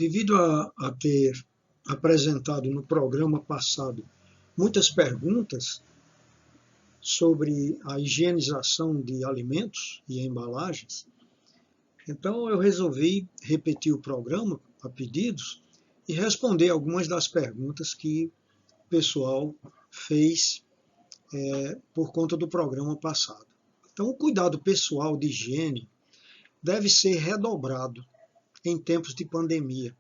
Devido a ter apresentado no programa passado muitas perguntas sobre a higienização de alimentos e embalagens, então eu resolvi repetir o programa a pedidos e responder algumas das perguntas que o pessoal fez por conta do programa passado. Então, o cuidado pessoal de higiene deve ser redobrado em tempos de pandemia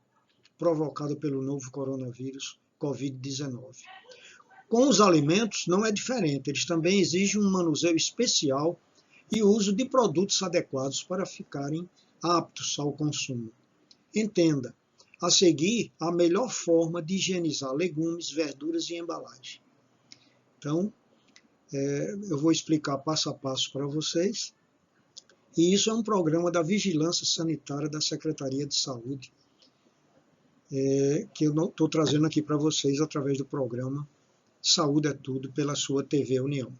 provocada pelo novo coronavírus Covid-19. Com os alimentos não é diferente, eles também exigem um manuseio especial e o uso de produtos adequados para ficarem aptos ao consumo. Entenda, a seguir, a melhor forma de higienizar legumes, verduras e embalagem. Então, eu vou explicar passo a passo para vocês. E isso é um programa da Vigilância Sanitária da Secretaria de Saúde, que eu estou trazendo aqui para vocês através do programa Saúde é Tudo, pela sua TV União.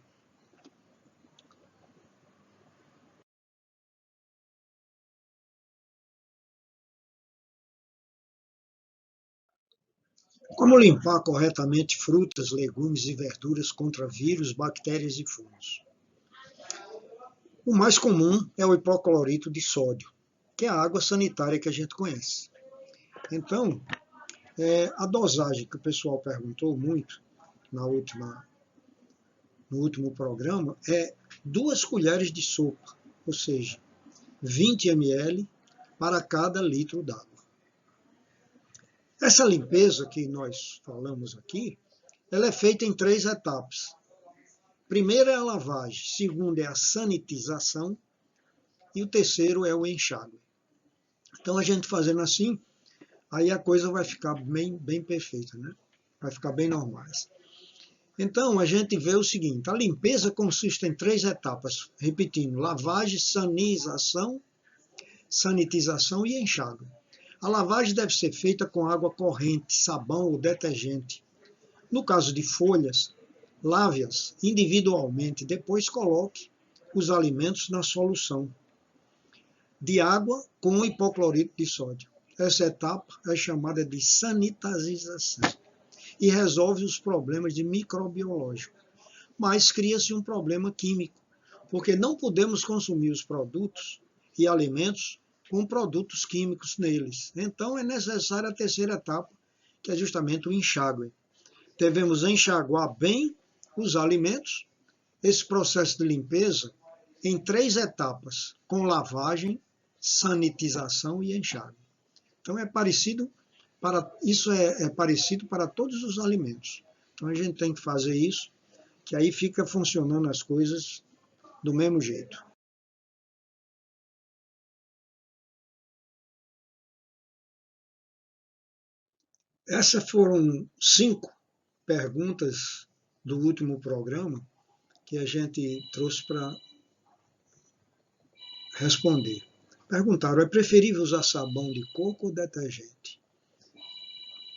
Como limpar corretamente frutas, legumes e verduras contra vírus, bactérias e fungos? O mais comum é o hipoclorito de sódio, que é a água sanitária que a gente conhece. Então, a dosagem que o pessoal perguntou muito no último programa é 2 colheres de sopa, ou seja, 20 ml para cada litro d'água. Essa limpeza que nós falamos aqui, ela é feita em 3 etapas. Primeiro é a lavagem, segundo é a sanitização e o terceiro é o enxágue. Então a gente fazendo assim, aí a coisa vai ficar bem perfeita, né? Vai ficar bem normal. Então a gente vê o seguinte, a limpeza consiste em 3 etapas, repetindo, lavagem, sanitização e enxágue. A lavagem deve ser feita com água corrente, sabão ou detergente. No caso de folhas, lave-as individualmente, depois coloque os alimentos na solução de água com hipoclorito de sódio. Essa etapa é chamada de sanitização e resolve os problemas de microbiológico. Mas cria-se um problema químico, porque não podemos consumir os produtos e alimentos com produtos químicos neles. Então é necessária a terceira etapa, que é justamente o enxágue. Devemos enxaguar bem os alimentos, esse processo de limpeza, em 3 etapas, com lavagem, sanitização e enxágue. Então isso é parecido para todos os alimentos. Então a gente tem que fazer isso, que aí fica funcionando as coisas do mesmo jeito. Essas foram 5 perguntas do último programa que a gente trouxe para responder. Perguntaram, é preferível usar sabão de coco ou detergente?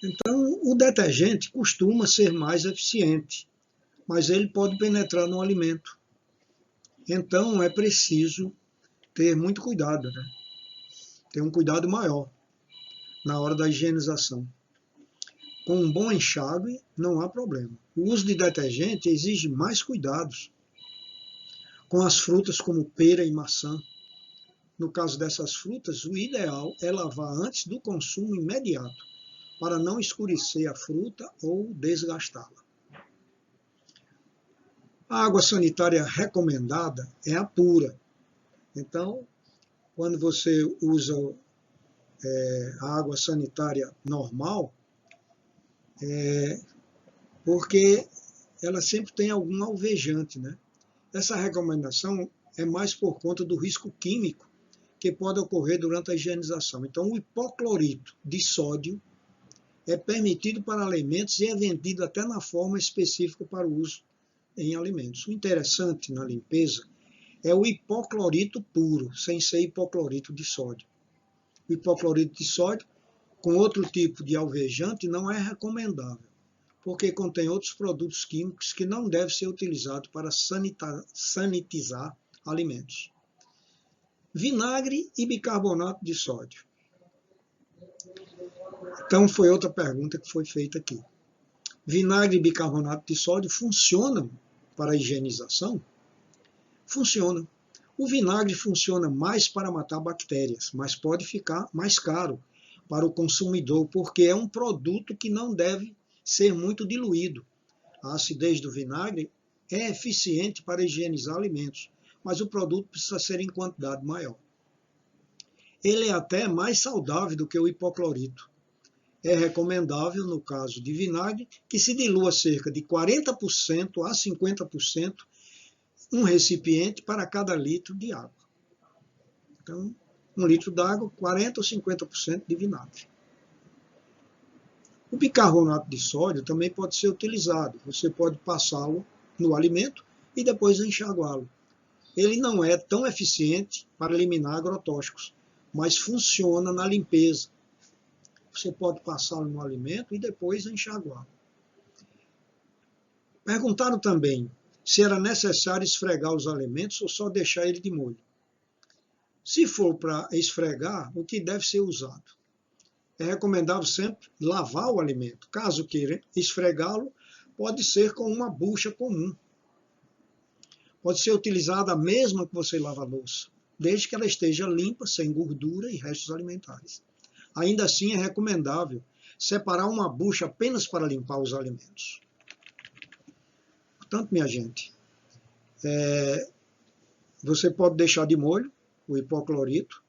Então, o detergente costuma ser mais eficiente, mas ele pode penetrar no alimento. Então, é preciso ter muito cuidado, né? Ter um cuidado maior na hora da higienização. Com um bom enxágue, não há problema. O uso de detergente exige mais cuidados com as frutas como pera e maçã. No caso dessas frutas, o ideal é lavar antes do consumo imediato, para não escurecer a fruta ou desgastá-la. A água sanitária recomendada é a pura. Então, quando você usa a água sanitária normal, porque ela sempre tem algum alvejante, né? Essa recomendação é mais por conta do risco químico que pode ocorrer durante a higienização. Então, o hipoclorito de sódio é permitido para alimentos e é vendido até na forma específica para o uso em alimentos. O interessante na limpeza é o hipoclorito puro, sem ser hipoclorito de sódio. O hipoclorito de sódio, com outro tipo de alvejante, não é recomendável, porque contém outros produtos químicos que não devem ser utilizados para sanitizar alimentos. Vinagre e bicarbonato de sódio. Então, foi outra pergunta que foi feita aqui. Vinagre e bicarbonato de sódio funcionam para a higienização? Funciona. O vinagre funciona mais para matar bactérias, mas pode ficar mais caro para o consumidor, porque é um produto que não deve ser muito diluído. A acidez do vinagre é eficiente para higienizar alimentos, mas o produto precisa ser em quantidade maior. Ele é até mais saudável do que o hipoclorito. É recomendável, no caso de vinagre, que se dilua cerca de 40% a 50% um recipiente para cada litro de água. Então, 1 litro d'água, 40% ou 50% de vinagre. O bicarbonato de sódio também pode ser utilizado. Você pode passá-lo no alimento e depois enxaguá-lo. Ele não é tão eficiente para eliminar agrotóxicos, mas funciona na limpeza. Você pode passá-lo no alimento e depois enxaguá-lo. Perguntaram também se era necessário esfregar os alimentos ou só deixar ele de molho. Se for para esfregar, o que deve ser usado? É recomendável sempre lavar o alimento. Caso queira esfregá-lo, pode ser com uma bucha comum. Pode ser utilizada a mesma que você lava a louça, desde que ela esteja limpa, sem gordura e restos alimentares. Ainda assim, é recomendável separar uma bucha apenas para limpar os alimentos. Portanto, minha gente, você pode deixar de molho o hipoclorito,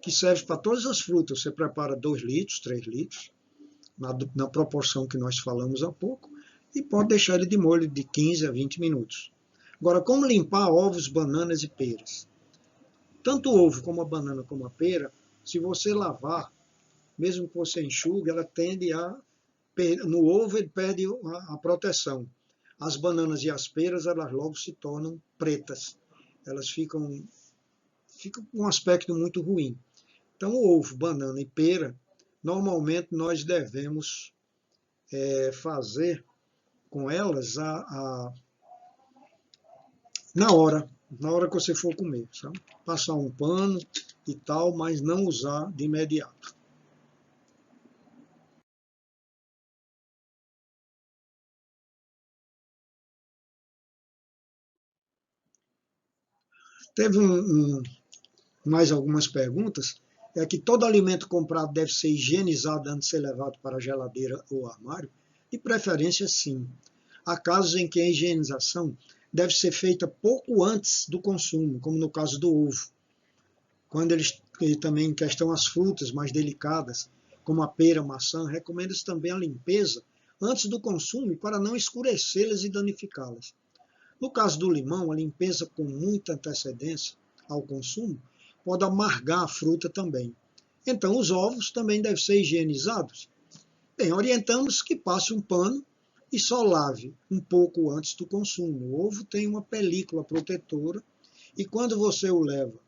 que serve para todas as frutas. Você prepara 2 litros, 3 litros, na proporção que nós falamos há pouco, e pode deixar ele de molho de 15 a 20 minutos. Agora, como limpar ovos, bananas e peras? Tanto o ovo como a banana como a pera, se você lavar, mesmo que você enxugue, ela tende a... No ovo ele perde a proteção. As bananas e as peras, elas logo se tornam pretas. Elas ficam com um aspecto muito ruim. Então, o ovo, banana e pera, normalmente nós devemos fazer com elas na hora que você for comer, sabe? Passar um pano e tal, mas não usar de imediato. Teve mais algumas perguntas. É que todo alimento comprado deve ser higienizado antes de ser levado para a geladeira ou armário? De preferência, sim. Há casos em que a higienização deve ser feita pouco antes do consumo, como no caso do ovo. Quando também em questão as frutas mais delicadas, como a pera, a maçã, recomenda-se também a limpeza antes do consumo para não escurecê-las e danificá-las. No caso do limão, a limpeza com muita antecedência ao consumo pode amargar a fruta também. Então, os ovos também devem ser higienizados. Bem, orientamos que passe um pano e só lave um pouco antes do consumo. O ovo tem uma película protetora e quando você o lava,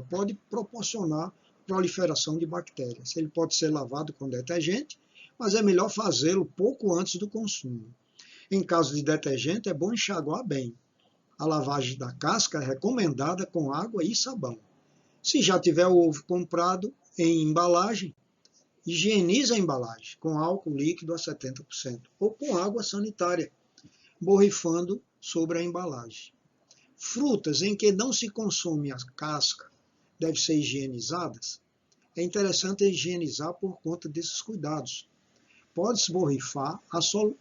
pode proporcionar proliferação de bactérias. Ele pode ser lavado com detergente, mas é melhor fazê-lo pouco antes do consumo. Em caso de detergente, é bom enxaguar bem. A lavagem da casca é recomendada com água e sabão. Se já tiver o ovo comprado em embalagem, higienize a embalagem com álcool líquido a 70% ou com água sanitária, borrifando sobre a embalagem. Frutas em que não se consome a casca devem ser higienizadas. É interessante higienizar por conta desses cuidados. Pode-se borrifar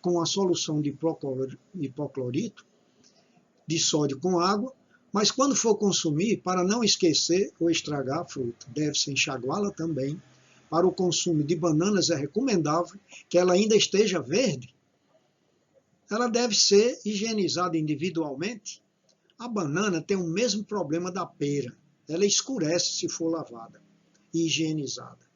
com a solução de hipoclorito de sódio com água, mas quando for consumir, para não esquecer ou estragar a fruta, deve-se enxaguá-la também. Para o consumo de bananas é recomendável que ela ainda esteja verde. Ela deve ser higienizada individualmente. A banana tem o mesmo problema da pera. Ela escurece se for lavada e higienizada.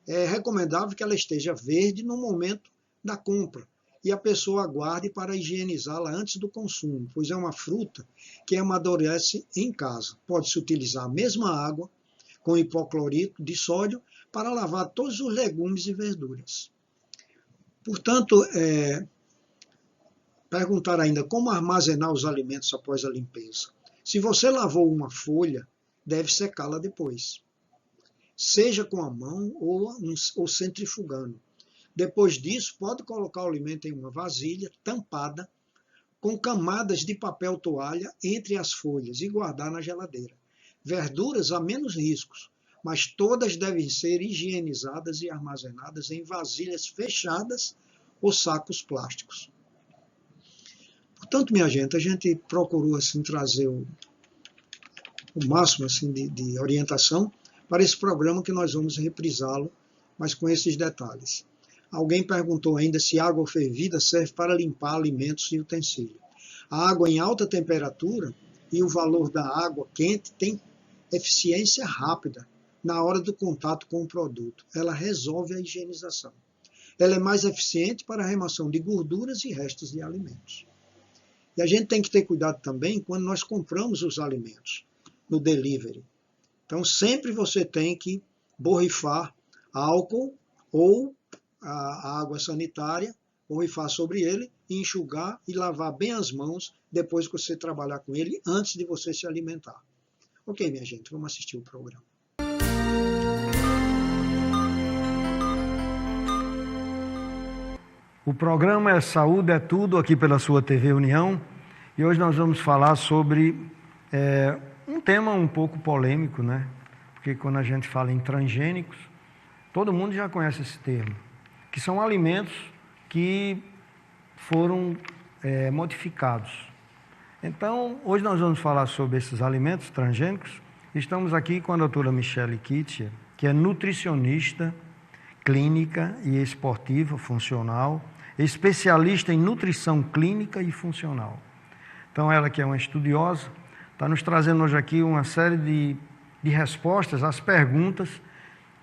É recomendável que ela esteja verde no momento da compra e a pessoa aguarde para higienizá-la antes do consumo, pois é uma fruta que amadurece em casa. Pode-se utilizar a mesma água com hipoclorito de sódio para lavar todos os legumes e verduras. Portanto, perguntar ainda como armazenar os alimentos após a limpeza. Se você lavou uma folha, deve secá-la depois. seja com a mão ou centrifugando. Depois disso, pode colocar o alimento em uma vasilha tampada, com camadas de papel toalha entre as folhas e guardar na geladeira. Verduras há menos riscos, mas todas devem ser higienizadas e armazenadas em vasilhas fechadas ou sacos plásticos. Portanto, minha gente, a gente procurou assim, trazer o máximo assim, de orientação para esse programa que nós vamos reprisá-lo, mas com esses detalhes. Alguém perguntou ainda se água fervida serve para limpar alimentos e utensílios. A água em alta temperatura e o valor da água quente tem eficiência rápida na hora do contato com o produto. Ela resolve a higienização. Ela é mais eficiente para a remoção de gorduras e restos de alimentos. E a gente tem que ter cuidado também quando nós compramos os alimentos no delivery. Então, sempre você tem que borrifar álcool ou a água sanitária, borrifar sobre ele, enxugar e lavar bem as mãos depois que você trabalhar com ele, antes de você se alimentar. Ok, minha gente, vamos assistir o programa. O programa é Saúde é Tudo, aqui pela sua TV União, e hoje nós vamos falar sobre um tema um pouco polêmico, né? Porque quando a gente fala em transgênicos, todo mundo já conhece esse termo, que são alimentos que foram modificados. Então, hoje nós vamos falar sobre esses alimentos transgênicos. Estamos aqui com a doutora Michele Kittia, que é nutricionista clínica e esportiva funcional, especialista em nutrição clínica e funcional. Então, ela que é uma estudiosa, está nos trazendo hoje aqui uma série de respostas às perguntas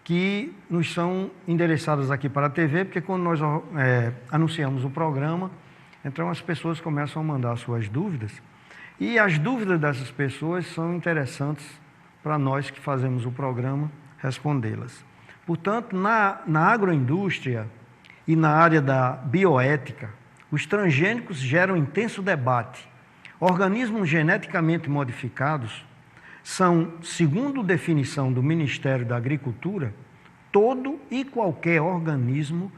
que nos são endereçadas aqui para a TV, porque quando nós anunciamos o programa, então as pessoas começam a mandar suas dúvidas, e as dúvidas dessas pessoas são interessantes para nós que fazemos o programa respondê-las. Portanto, na agroindústria e na área da bioética, os transgênicos geram intenso debate. Organismos geneticamente modificados são, segundo definição do Ministério da Agricultura, todo e qualquer organismo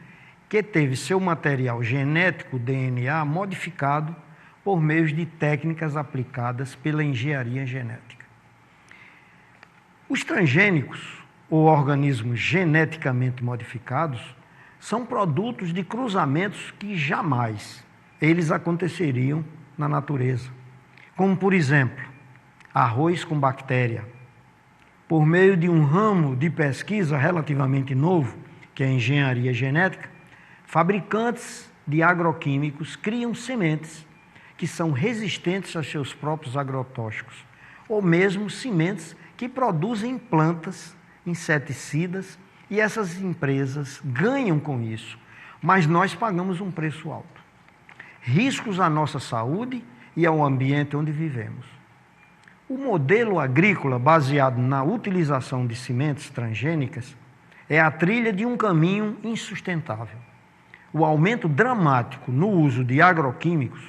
que teve seu material genético, DNA, modificado por meio de técnicas aplicadas pela engenharia genética. Os transgênicos, ou organismos geneticamente modificados, são produtos de cruzamentos que jamais eles aconteceriam na natureza. Como, por exemplo, arroz com bactéria. Por meio de um ramo de pesquisa relativamente novo, que é a engenharia genética, fabricantes de agroquímicos criam sementes que são resistentes aos seus próprios agrotóxicos, ou mesmo sementes que produzem plantas, inseticidas, e essas empresas ganham com isso, mas nós pagamos um preço alto. Riscos à nossa saúde e ao ambiente onde vivemos. O modelo agrícola baseado na utilização de sementes transgênicas é a trilha de um caminho insustentável. O aumento dramático no uso de agroquímicos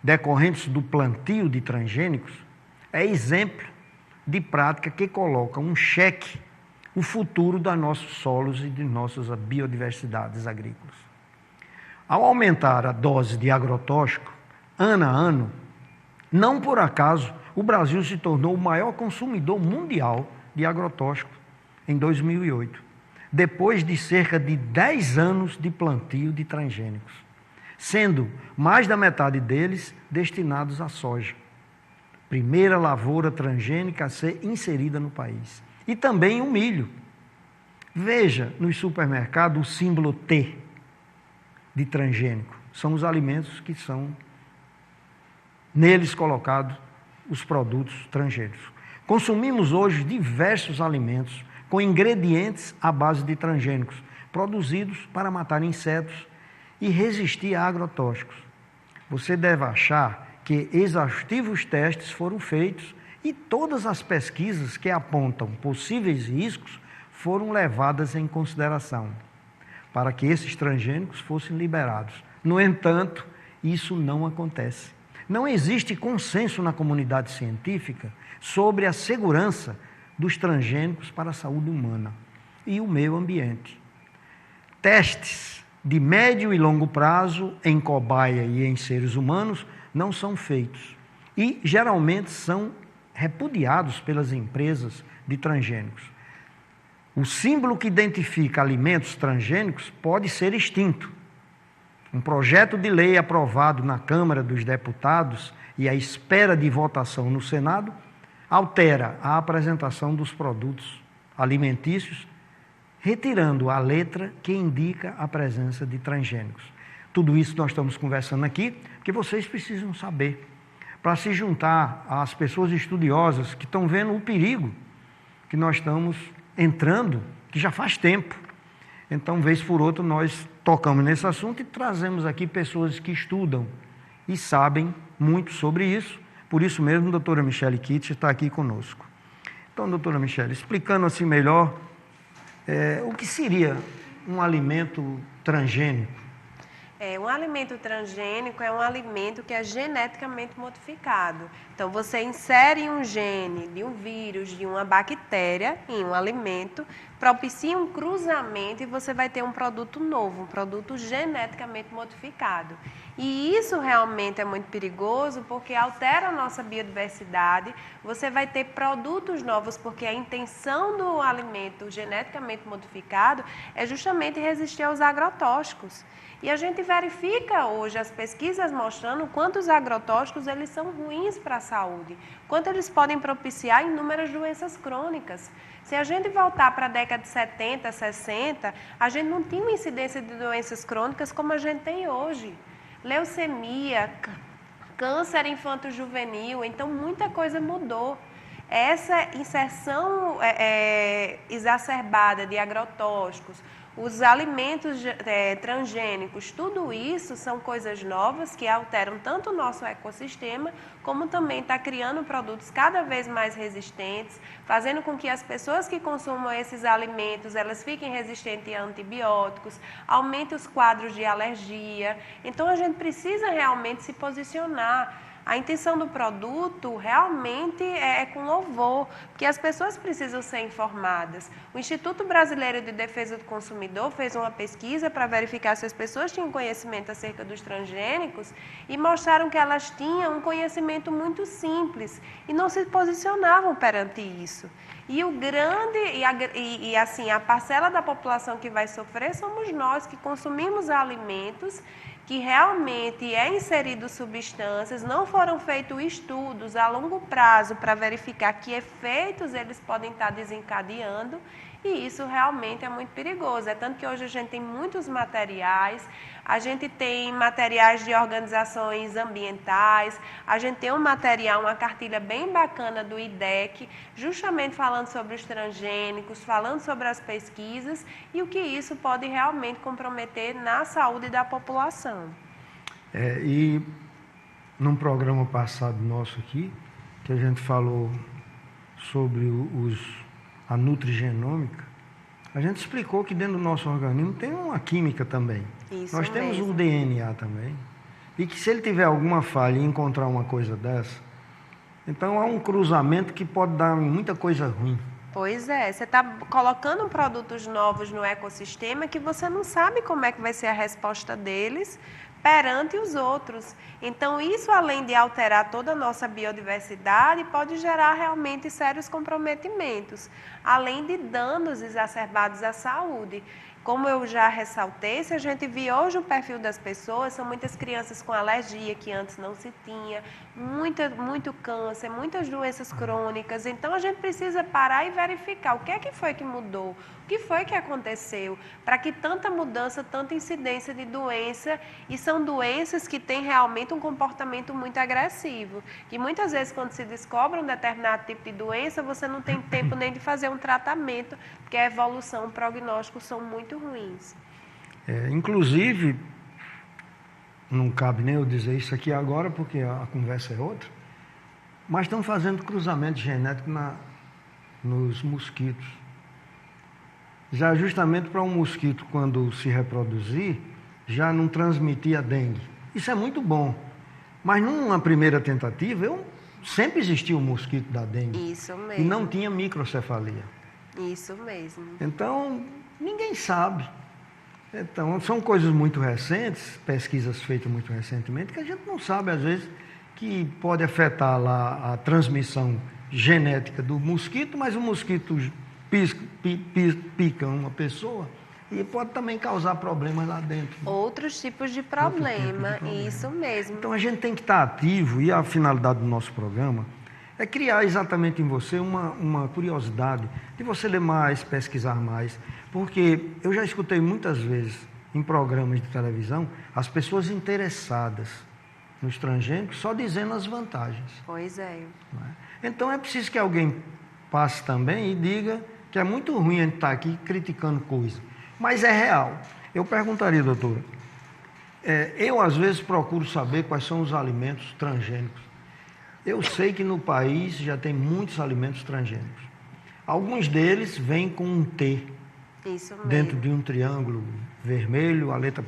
decorrentes do plantio de transgênicos é exemplo de prática que coloca um xeque o futuro dos nossos solos e de nossas biodiversidades agrícolas. Ao aumentar a dose de agrotóxico, ano a ano, não por acaso, o Brasil se tornou o maior consumidor mundial de agrotóxico em 2008, depois de cerca de 10 anos de plantio de transgênicos, sendo mais da metade deles destinados à soja, primeira lavoura transgênica a ser inserida no país. E também o milho. Veja nos supermercados o símbolo T de transgênico. São os alimentos que são neles colocados os produtos transgênicos. Consumimos hoje diversos alimentos com ingredientes à base de transgênicos, produzidos para matar insetos e resistir a agrotóxicos. Você deve achar que exaustivos testes foram feitos e todas as pesquisas que apontam possíveis riscos foram levadas em consideração para que esses transgênicos fossem liberados. No entanto, isso não acontece. Não existe consenso na comunidade científica sobre a segurança dos transgênicos para a saúde humana. e o meio ambiente. Testes de médio e longo prazo em cobaia e em seres humanos não são feitos e geralmente são repudiados pelas empresas de transgênicos. O símbolo que identifica alimentos transgênicos pode ser extinto. Um projeto de lei aprovado na Câmara dos Deputados e à espera de votação no Senado altera a apresentação dos produtos alimentícios, retirando a letra que indica a presença de transgênicos. Tudo isso nós estamos conversando aqui, porque vocês precisam saber, para se juntar às pessoas estudiosas que estão vendo o perigo que nós estamos entrando, que já faz tempo. Então, vez por outra, nós tocamos nesse assunto e trazemos aqui pessoas que estudam e sabem muito sobre isso. Por isso mesmo, a doutora Michele Kitts está aqui conosco. Então, doutora Michele, explicando assim melhor, o que seria um alimento transgênico? Um alimento transgênico é um alimento que é geneticamente modificado. Então, você insere um gene de um vírus, de uma bactéria em um alimento, propicia um cruzamento e você vai ter um produto novo, um produto geneticamente modificado. E isso realmente é muito perigoso porque altera a nossa biodiversidade, você vai ter produtos novos, porque a intenção do alimento geneticamente modificado é justamente resistir aos agrotóxicos. E a gente verifica hoje as pesquisas mostrando quanto os agrotóxicos eles são ruins para a saúde, quanto eles podem propiciar inúmeras doenças crônicas. Se a gente voltar para a década de 70, 60, a gente não tinha uma incidência de doenças crônicas como a gente tem hoje. Leucemia, câncer infanto-juvenil, então muita coisa mudou. Essa inserção exacerbada de agrotóxicos, os alimentos transgênicos, tudo isso são coisas novas que alteram tanto o nosso ecossistema, como também está criando produtos cada vez mais resistentes, fazendo com que as pessoas que consumam esses alimentos, elas fiquem resistentes a antibióticos, aumente os quadros de alergia. Então, a gente precisa realmente se posicionar. A intenção do produto realmente é com louvor, porque as pessoas precisam ser informadas. O Instituto Brasileiro de Defesa do Consumidor fez uma pesquisa para verificar se as pessoas tinham conhecimento acerca dos transgênicos e mostraram que elas tinham um conhecimento muito simples e não se posicionavam perante isso. E o grande, assim, a parcela da população que vai sofrer somos nós que consumimos alimentos que realmente é inserido substâncias, não foram feitos estudos a longo prazo para verificar que efeitos eles podem estar desencadeando, e isso realmente é muito perigoso. É tanto que hoje a gente tem muitos materiais, a gente tem materiais de organizações ambientais, a gente tem um material, uma cartilha bem bacana do IDEC, justamente falando sobre os transgênicos, falando sobre as pesquisas e o que isso pode realmente comprometer na saúde da população. E num programa passado nosso aqui, que a gente falou sobre a nutrigenômica, a gente explicou que dentro do nosso organismo tem uma química também. Isso Nós temos mesmo. um DNA também. E que se ele tiver alguma falha e encontrar uma coisa dessa, então há um cruzamento que pode dar muita coisa ruim. Pois é, você está colocando produtos novos no ecossistema que você não sabe como é que vai ser a resposta deles perante os outros. Então, isso, além de alterar toda a nossa biodiversidade, pode gerar realmente sérios comprometimentos, além de danos exacerbados à saúde. Como eu já ressaltei, se a gente vê hoje o perfil das pessoas, são muitas crianças com alergia que antes não se tinha, muito câncer, muitas doenças crônicas. Então, a gente precisa parar e verificar o que é que foi que mudou, o que foi que aconteceu, para que tanta mudança, tanta incidência de doença, e são doenças que têm realmente um comportamento muito agressivo. E muitas vezes, quando se descobre um determinado tipo de doença, você não tem tempo nem de fazer um tratamento, porque a evolução, o prognóstico são muito ruins. Inclusive, não cabe nem eu dizer isso aqui agora, porque a conversa é outra, mas estão fazendo cruzamento genético nos mosquitos. Já justamente para um mosquito, quando se reproduzir, já não transmitir a dengue. Isso é muito bom. Mas numa primeira tentativa, sempre existiu o mosquito da dengue. Isso mesmo. E não tinha microcefalia. Isso mesmo. Então, ninguém sabe. Então, são coisas muito recentes, pesquisas feitas muito recentemente, que a gente não sabe, às vezes, que pode afetar lá a transmissão genética do mosquito, mas o mosquito pica uma pessoa e pode também causar problemas lá dentro. Outros tipos de problema, isso mesmo. Então, a gente tem que estar ativo, e a finalidade do nosso programa é criar exatamente em você uma curiosidade de você ler mais, pesquisar mais, porque eu já escutei muitas vezes em programas de televisão as pessoas interessadas nos transgênicos só dizendo as vantagens. Pois é. Então é preciso que alguém passe também e diga que é muito ruim a gente estar aqui criticando coisa, mas é real. Eu perguntaria, doutora, eu às vezes procuro saber quais são os alimentos transgênicos. Eu sei que no país já tem muitos alimentos transgênicos. Alguns deles vêm com um T. Isso mesmo. Dentro de um triângulo vermelho, a letra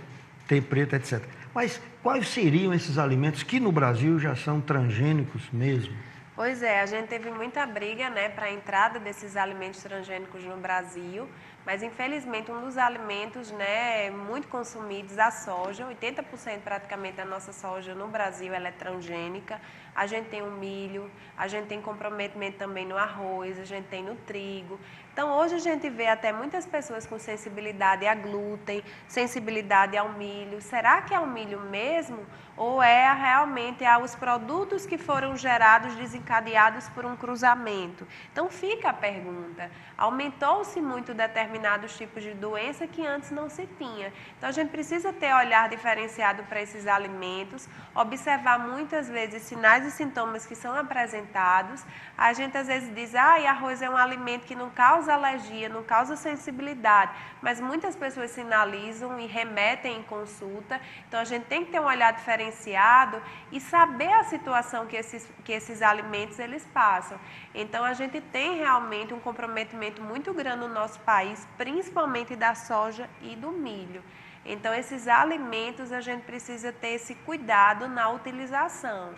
T preta, etc. Mas quais seriam esses alimentos que no Brasil já são transgênicos mesmo? Pois é, a gente teve muita briga, né, para a entrada desses alimentos transgênicos no Brasil, mas infelizmente um dos alimentos, né, muito consumidos, a soja, 80% praticamente da nossa soja no Brasil ela é transgênica. A gente tem o milho, a gente tem comprometimento também no arroz, a gente tem no trigo. Então, hoje a gente vê até muitas pessoas com sensibilidade a glúten, sensibilidade ao milho. Será que é o milho mesmo? Ou é realmente os produtos que foram gerados, desencadeados por um cruzamento? Então, fica a pergunta. Aumentou-se muito determinados tipos de doença que antes não se tinha. Então, a gente precisa ter olhar diferenciado para esses alimentos, observar muitas vezes sinais e sintomas que são apresentados. A gente às vezes diz, arroz é um alimento que não causa alergia, não causa sensibilidade, mas muitas pessoas sinalizam e remetem em consulta. Então a gente tem que ter um olhar diferenciado e saber a situação que esses alimentos eles passam. Então a gente tem realmente um comprometimento muito grande no nosso país, principalmente da soja e do milho. Então esses alimentos a gente precisa ter esse cuidado na utilização.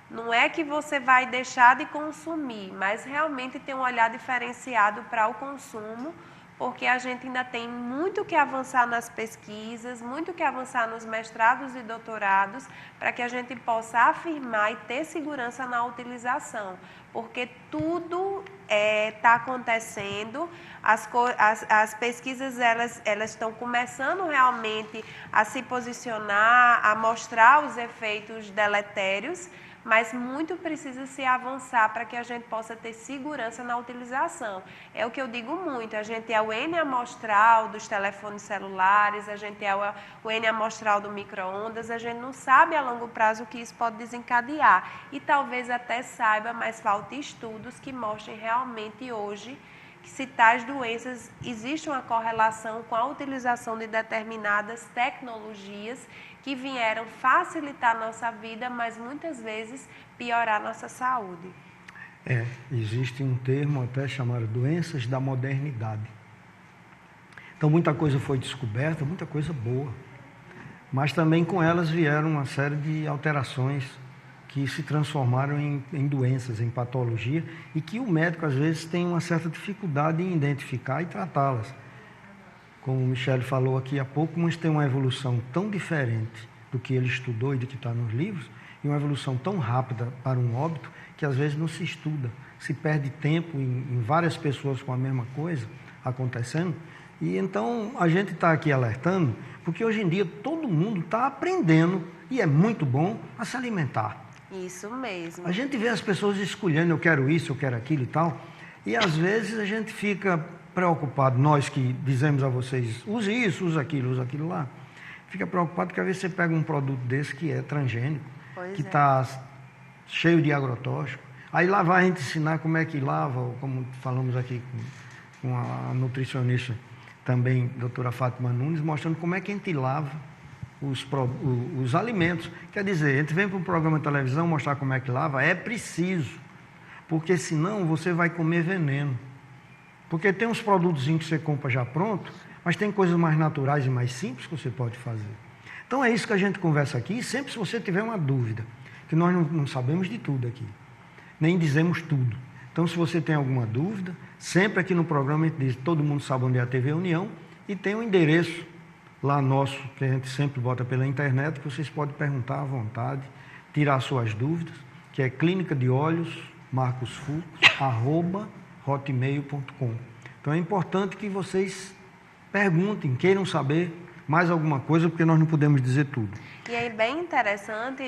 Não é que você vai deixar de consumir, mas realmente ter um olhar diferenciado para o consumo, porque a gente ainda tem muito que avançar nas pesquisas, muito que avançar nos mestrados e doutorados, para que a gente possa afirmar e ter segurança na utilização, porque tudo está acontecendo, as pesquisas elas estão começando realmente a se posicionar, a mostrar os efeitos deletérios, mas muito precisa se avançar para que a gente possa ter segurança na utilização. É o que eu digo muito, a gente é o N amostral dos telefones celulares, a gente é o N amostral do micro-ondas, a gente não sabe a longo prazo o que isso pode desencadear. E talvez até saiba, mas falta estudos que mostrem realmente hoje que se tais doenças existe uma correlação com a utilização de determinadas tecnologias que vieram facilitar a nossa vida, mas muitas vezes piorar a nossa saúde. Existe um termo até chamado doenças da modernidade. Então muita coisa foi descoberta, muita coisa boa, mas também com elas vieram uma série de alterações que se transformaram em doenças, em patologia, e que o médico às vezes tem uma certa dificuldade em identificar e tratá-las. Como o Michele falou aqui há pouco, mas tem uma evolução tão diferente do que ele estudou e do que está nos livros, e uma evolução tão rápida para um óbito, que às vezes não se estuda, se perde tempo em várias pessoas com a mesma coisa acontecendo. E então a gente está aqui alertando, porque hoje em dia todo mundo está aprendendo, e é muito bom, a se alimentar. Isso mesmo. A gente vê as pessoas escolhendo, eu quero isso, eu quero aquilo e tal, e às vezes a gente fica preocupado, nós que dizemos a vocês, use isso, use aquilo lá, fica preocupado que às vezes você pega um produto desse que é transgênico, que está cheio de agrotóxico, aí lá vai a gente ensinar como é que lava, ou como falamos aqui com a nutricionista também, doutora Fátima Nunes, mostrando como é que a gente lava os alimentos. Quer dizer, a gente vem para um programa de televisão mostrar como é que lava, é preciso, porque senão você vai comer veneno. Porque tem uns produtos que você compra já pronto, mas tem coisas mais naturais e mais simples que você pode fazer. Então é isso que a gente conversa aqui, e sempre se você tiver uma dúvida, que nós não sabemos de tudo aqui, nem dizemos tudo. Então, se você tem alguma dúvida, sempre aqui no programa a gente diz, todo mundo sabe onde é a TV União, e tem um endereço lá nosso, que a gente sempre bota pela internet, que vocês podem perguntar à vontade, tirar suas dúvidas, que é clínica de olhos, marcosfulcos@hotmail.com. Então é importante que vocês perguntem, queiram saber mais alguma coisa, porque nós não podemos dizer tudo. E é bem interessante,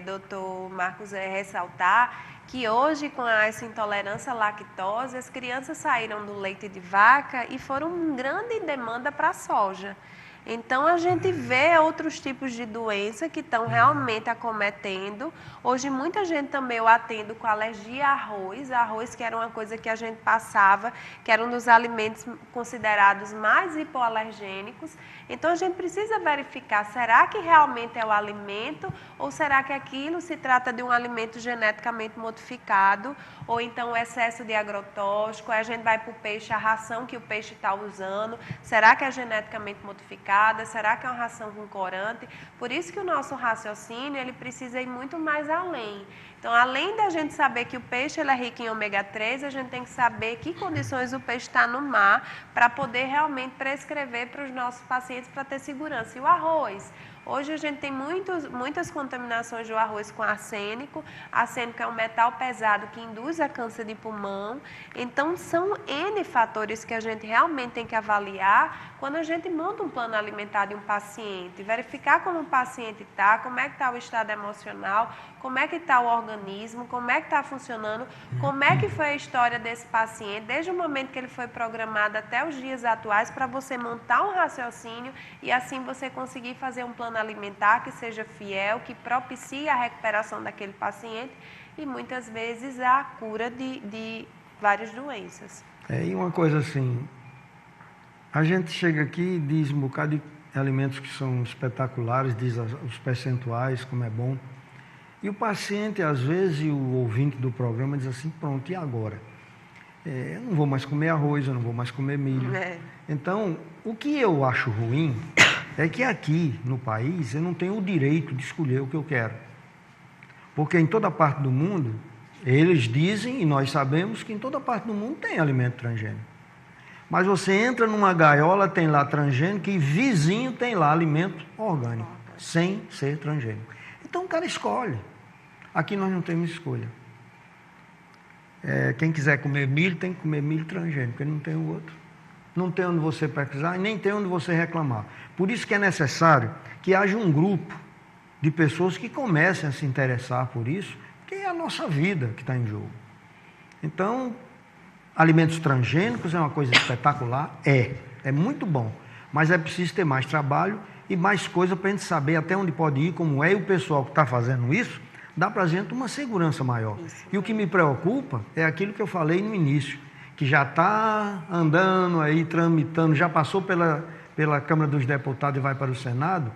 doutor Marcos, ressaltar que hoje, com essa intolerância à lactose, as crianças saíram do leite de vaca e foram em grande demanda para a soja. Então, a gente vê outros tipos de doença que estão realmente acometendo. Hoje, muita gente também eu atendo com alergia a arroz, que era uma coisa que a gente passava, que era um dos alimentos considerados mais hipoalergênicos. Então, a gente precisa verificar, será que realmente é o alimento ou será que aquilo se trata de um alimento geneticamente modificado ou então o excesso de agrotóxico, aí a gente vai para o peixe, a ração que o peixe está usando, será que é geneticamente modificada? Será que é uma ração com corante? Por isso que o nosso raciocínio ele precisa ir muito mais além. Então, além da gente saber que o peixe ele é rico em ômega 3, a gente tem que saber que condições o peixe está no mar para poder realmente prescrever para os nossos pacientes para ter segurança. E o arroz? Hoje a gente tem muitas contaminações do arroz com arsênico. Arsênico é um metal pesado que induz a câncer de pulmão. Então, são N fatores que a gente realmente tem que avaliar quando a gente monta um plano alimentar de um paciente. Verificar como o paciente está, como é que está o estado emocional, como é que está o organismo, como é que está funcionando, como é que foi a história desse paciente, desde o momento que ele foi programado até os dias atuais, para você montar um raciocínio e assim você conseguir fazer um plano alimentar que seja fiel, que propicie a recuperação daquele paciente e muitas vezes a cura de várias doenças. E uma coisa assim, a gente chega aqui e diz um bocado de alimentos que são espetaculares, diz os percentuais, como é bom. E o paciente, às vezes, e o ouvinte do programa diz assim, pronto, e agora? Eu não vou mais comer arroz, eu não vou mais comer milho. Então, o que eu acho ruim é que aqui no país eu não tenho o direito de escolher o que eu quero. Porque em toda parte do mundo, eles dizem, e nós sabemos, que em toda parte do mundo tem alimento transgênico. Mas você entra numa gaiola, tem lá transgênico, e vizinho tem lá alimento orgânico, sem ser transgênico. Então o cara escolhe. Aqui nós não temos escolha. Quem quiser comer milho, tem que comer milho transgênico, porque não tem o outro. Não tem onde você pesquisar e nem tem onde você reclamar. Por isso que é necessário que haja um grupo de pessoas que comecem a se interessar por isso, porque é a nossa vida que está em jogo. Então, alimentos transgênicos é uma coisa espetacular? É muito bom, mas é preciso ter mais trabalho e mais coisa para a gente saber até onde pode ir, como é, e o pessoal que está fazendo isso, dá para a gente uma segurança maior. E o que me preocupa é aquilo que eu falei no início, que já está andando aí, tramitando, já passou pela Câmara dos Deputados e vai para o Senado,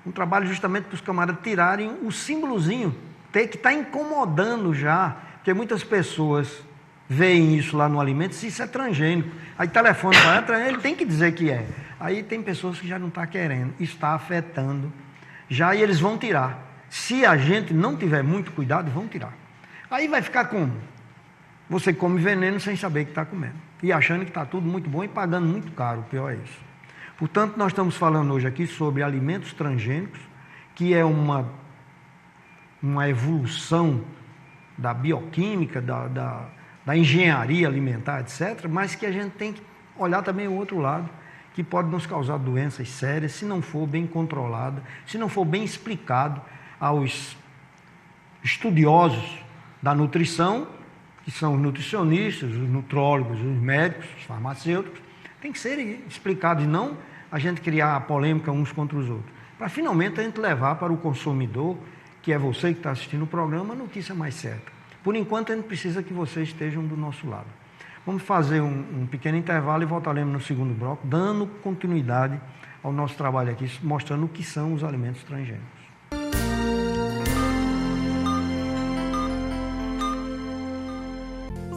um trabalho justamente para os camaradas tirarem o símbolozinho, que está incomodando já, porque muitas pessoas veem isso lá no alimento, se isso é transgênico. Aí telefone para ele tem que dizer que é. Aí tem pessoas que já não estão querendo, está afetando já, e eles vão tirar. Se a gente não tiver muito cuidado, vão tirar. Aí vai ficar como? Você come veneno sem saber que está comendo. E achando que está tudo muito bom e pagando muito caro, o pior é isso. Portanto, nós estamos falando hoje aqui sobre alimentos transgênicos, que é uma evolução da bioquímica, da engenharia alimentar, etc., mas que a gente tem que olhar também o outro lado, que pode nos causar doenças sérias se não for bem controlada, se não for bem explicado aos estudiosos da nutrição, que são os nutricionistas, os nutrólogos, os médicos, os farmacêuticos, tem que ser explicado e não a gente criar polêmica uns contra os outros. Para finalmente a gente levar para o consumidor, que é você que está assistindo o programa, a notícia mais certa. Por enquanto a gente precisa que vocês estejam do nosso lado. Vamos fazer um pequeno intervalo e voltaremos no segundo bloco, dando continuidade ao nosso trabalho aqui, mostrando o que são os alimentos transgênicos.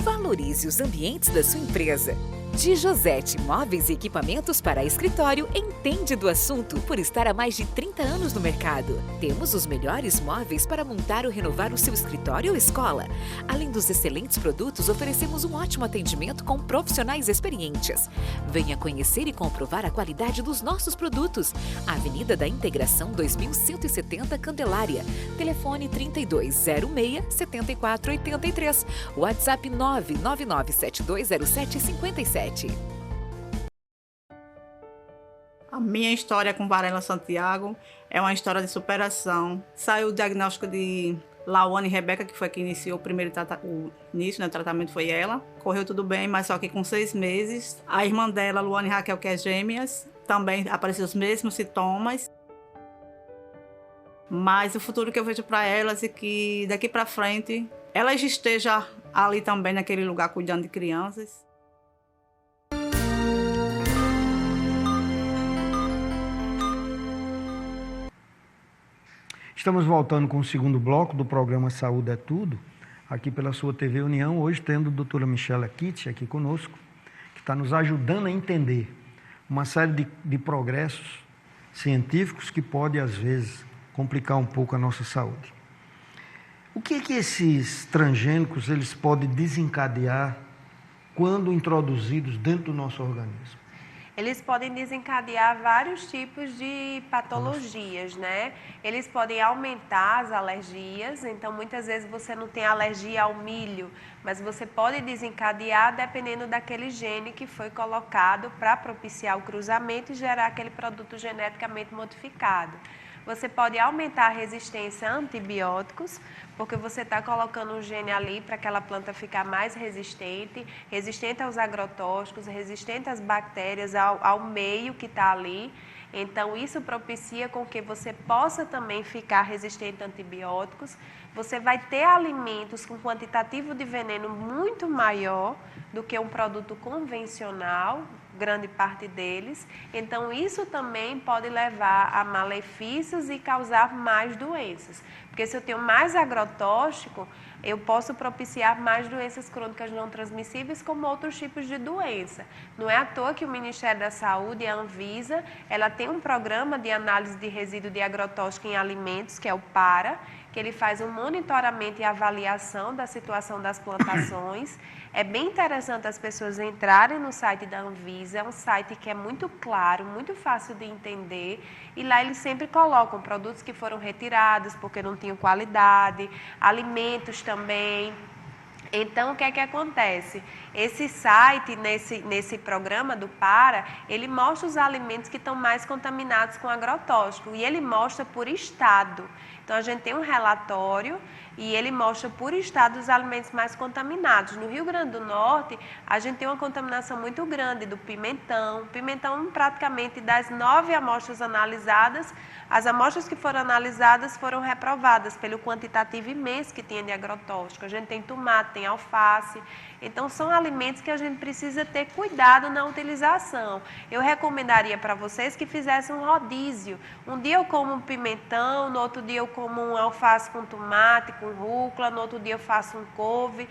Valorize os ambientes da sua empresa. De Josete Móveis e Equipamentos para Escritório entende do assunto por estar há mais de 30 anos no mercado. Temos os melhores móveis para montar ou renovar o seu escritório ou escola. Além dos excelentes produtos, oferecemos um ótimo atendimento com profissionais experientes. Venha conhecer e comprovar a qualidade dos nossos produtos. Avenida da Integração 2170 Candelária. Telefone 3206-7483. WhatsApp 999720757. A minha história com Varela Santiago é uma história de superação. Saiu o diagnóstico de Lawane Rebeca, que foi quem iniciou o primeiro início, né, o tratamento foi ela. Correu tudo bem, mas só que com 6 meses, a irmã dela, Luane Raquel, que é gêmeas, também apareceu os mesmos sintomas. Mas o futuro que eu vejo para elas é que daqui para frente elas estejam ali também naquele lugar cuidando de crianças. Estamos voltando com o segundo bloco do programa Saúde é Tudo, aqui pela sua TV União, hoje tendo a doutora Michela Kitt aqui conosco, que está nos ajudando a entender uma série de progressos científicos que podem, às vezes, complicar um pouco a nossa saúde. O que esses transgênicos eles podem desencadear quando introduzidos dentro do nosso organismo? Eles podem desencadear vários tipos de patologias, né? Eles podem aumentar as alergias, então muitas vezes você não tem alergia ao milho, mas você pode desencadear dependendo daquele gene que foi colocado para propiciar o cruzamento e gerar aquele produto geneticamente modificado. Você pode aumentar a resistência a antibióticos, porque você está colocando um gene ali para aquela planta ficar mais resistente, resistente aos agrotóxicos, resistente às bactérias, ao meio que está ali. Então, isso propicia com que você possa também ficar resistente a antibióticos. Você vai ter alimentos com quantitativo de veneno muito maior do que um produto convencional, grande parte deles. Então, isso também pode levar a malefícios e causar mais doenças. Porque se eu tenho mais agrotóxico, eu posso propiciar mais doenças crônicas não transmissíveis, como outros tipos de doença. Não é à toa que o Ministério da Saúde, a Anvisa, ela tem um programa de análise de resíduo de agrotóxico em alimentos, que é o PARA, que ele faz um monitoramento e avaliação da situação das plantações. É bem interessante as pessoas entrarem no site da Anvisa, é um site que é muito claro, muito fácil de entender, e lá eles sempre colocam produtos que foram retirados porque não tinham qualidade, alimentos também. Então, o que é que acontece? Esse site, nesse programa do PARA, ele mostra os alimentos que estão mais contaminados com agrotóxico, e ele mostra por estado. Então, a gente tem um relatório e ele mostra por estado os alimentos mais contaminados. No Rio Grande do Norte, a gente tem uma contaminação muito grande do pimentão. Pimentão, praticamente das 9 amostras analisadas, as amostras que foram analisadas foram reprovadas pelo quantitativo imenso que tinha de agrotóxico. A gente tem tomate, tem alface. Então, são alimentos que a gente precisa ter cuidado na utilização. Eu recomendaria para vocês que fizessem um rodízio. Um dia eu como um pimentão, no outro dia eu como um alface com tomate, com rúcula, no outro dia eu faço um couve.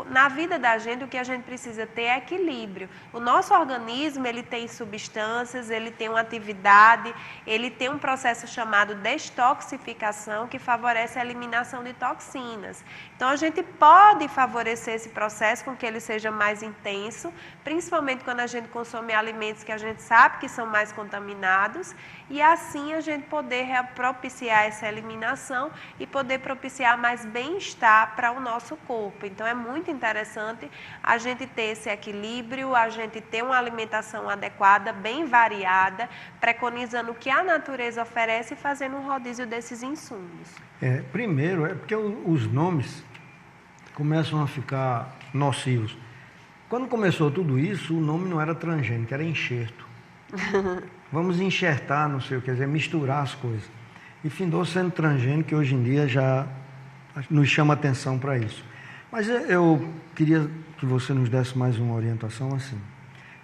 Na vida da gente, o que a gente precisa ter é equilíbrio. O nosso organismo, ele tem substâncias, ele tem uma atividade, ele tem um processo chamado destoxificação, que favorece a eliminação de toxinas. Então, a gente pode favorecer esse processo com que ele seja mais intenso, principalmente quando a gente consome alimentos que a gente sabe que são mais contaminados, e assim a gente poder propiciar essa eliminação e poder propiciar mais bem-estar para o nosso corpo. Então, é muito interessante a gente ter esse equilíbrio, a gente ter uma alimentação adequada, bem variada, preconizando o que a natureza oferece e fazendo um rodízio desses insumos. Primeiro, é porque os nomes começam a ficar nocivos. Quando começou tudo isso, o nome não era transgênico, era enxerto. Vamos enxertar, não sei o que, quer dizer, misturar as coisas. E findou sendo transgênico, que hoje em dia já nos chama atenção para isso. Mas eu queria que você nos desse mais uma orientação assim.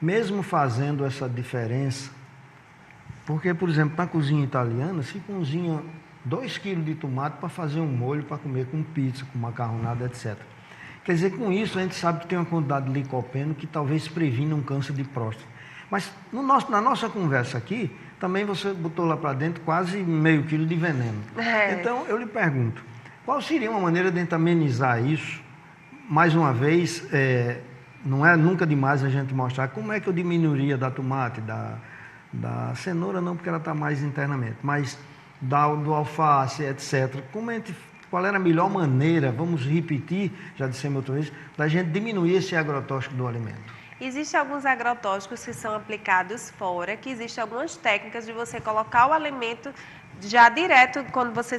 Mesmo fazendo essa diferença, porque, por exemplo, na cozinha italiana, se cozinha 2 quilos de tomate para fazer um molho para comer com pizza, com macarronada, etc. Quer dizer, com isso a gente sabe que tem uma quantidade de licopeno que talvez previna um câncer de próstata. Mas na nossa conversa aqui, também você botou lá para dentro quase meio quilo de veneno. Então, eu lhe pergunto, qual seria uma maneira de tentar amenizar isso? Mais uma vez, não é nunca demais a gente mostrar como é que eu diminuiria da tomate, da cenoura não, porque ela está mais internamente, mas do alface, etc. Qual era a melhor maneira, vamos repetir, já dissemos outra vez, da gente diminuir esse agrotóxico do alimento? Existem alguns agrotóxicos que são aplicados fora, que existem algumas técnicas de você colocar o alimento já direto, quando você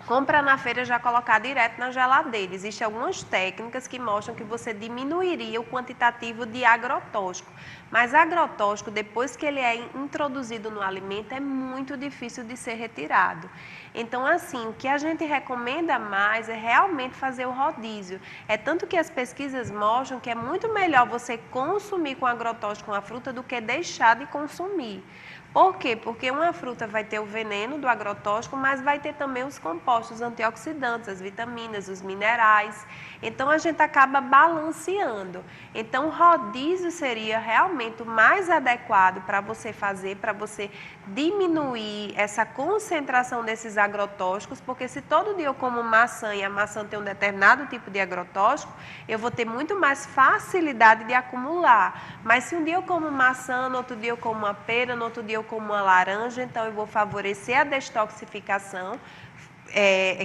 compra na feira, já colocar direto na geladeira. Existem algumas técnicas que mostram que você diminuiria o quantitativo de agrotóxico. Mas agrotóxico, depois que ele é introduzido no alimento, é muito difícil de ser retirado. Então, assim, o que a gente recomenda mais é realmente fazer o rodízio. É tanto que as pesquisas mostram que é muito melhor você consumir com agrotóxico uma fruta do que deixar de consumir. Por quê? Porque uma fruta vai ter o veneno do agrotóxico, mas vai ter também os compostos antioxidantes, as vitaminas, os minerais. Então, a gente acaba balanceando. Então, o rodízio seria realmente o mais adequado para você fazer, para você diminuir essa concentração desses agrotóxicos, porque se todo dia eu como maçã e a maçã tem um determinado tipo de agrotóxico, eu vou ter muito mais facilidade de acumular. Mas se um dia eu como maçã, no outro dia eu como uma pera, no outro dia eu como uma laranja, então eu vou favorecer a detoxificação,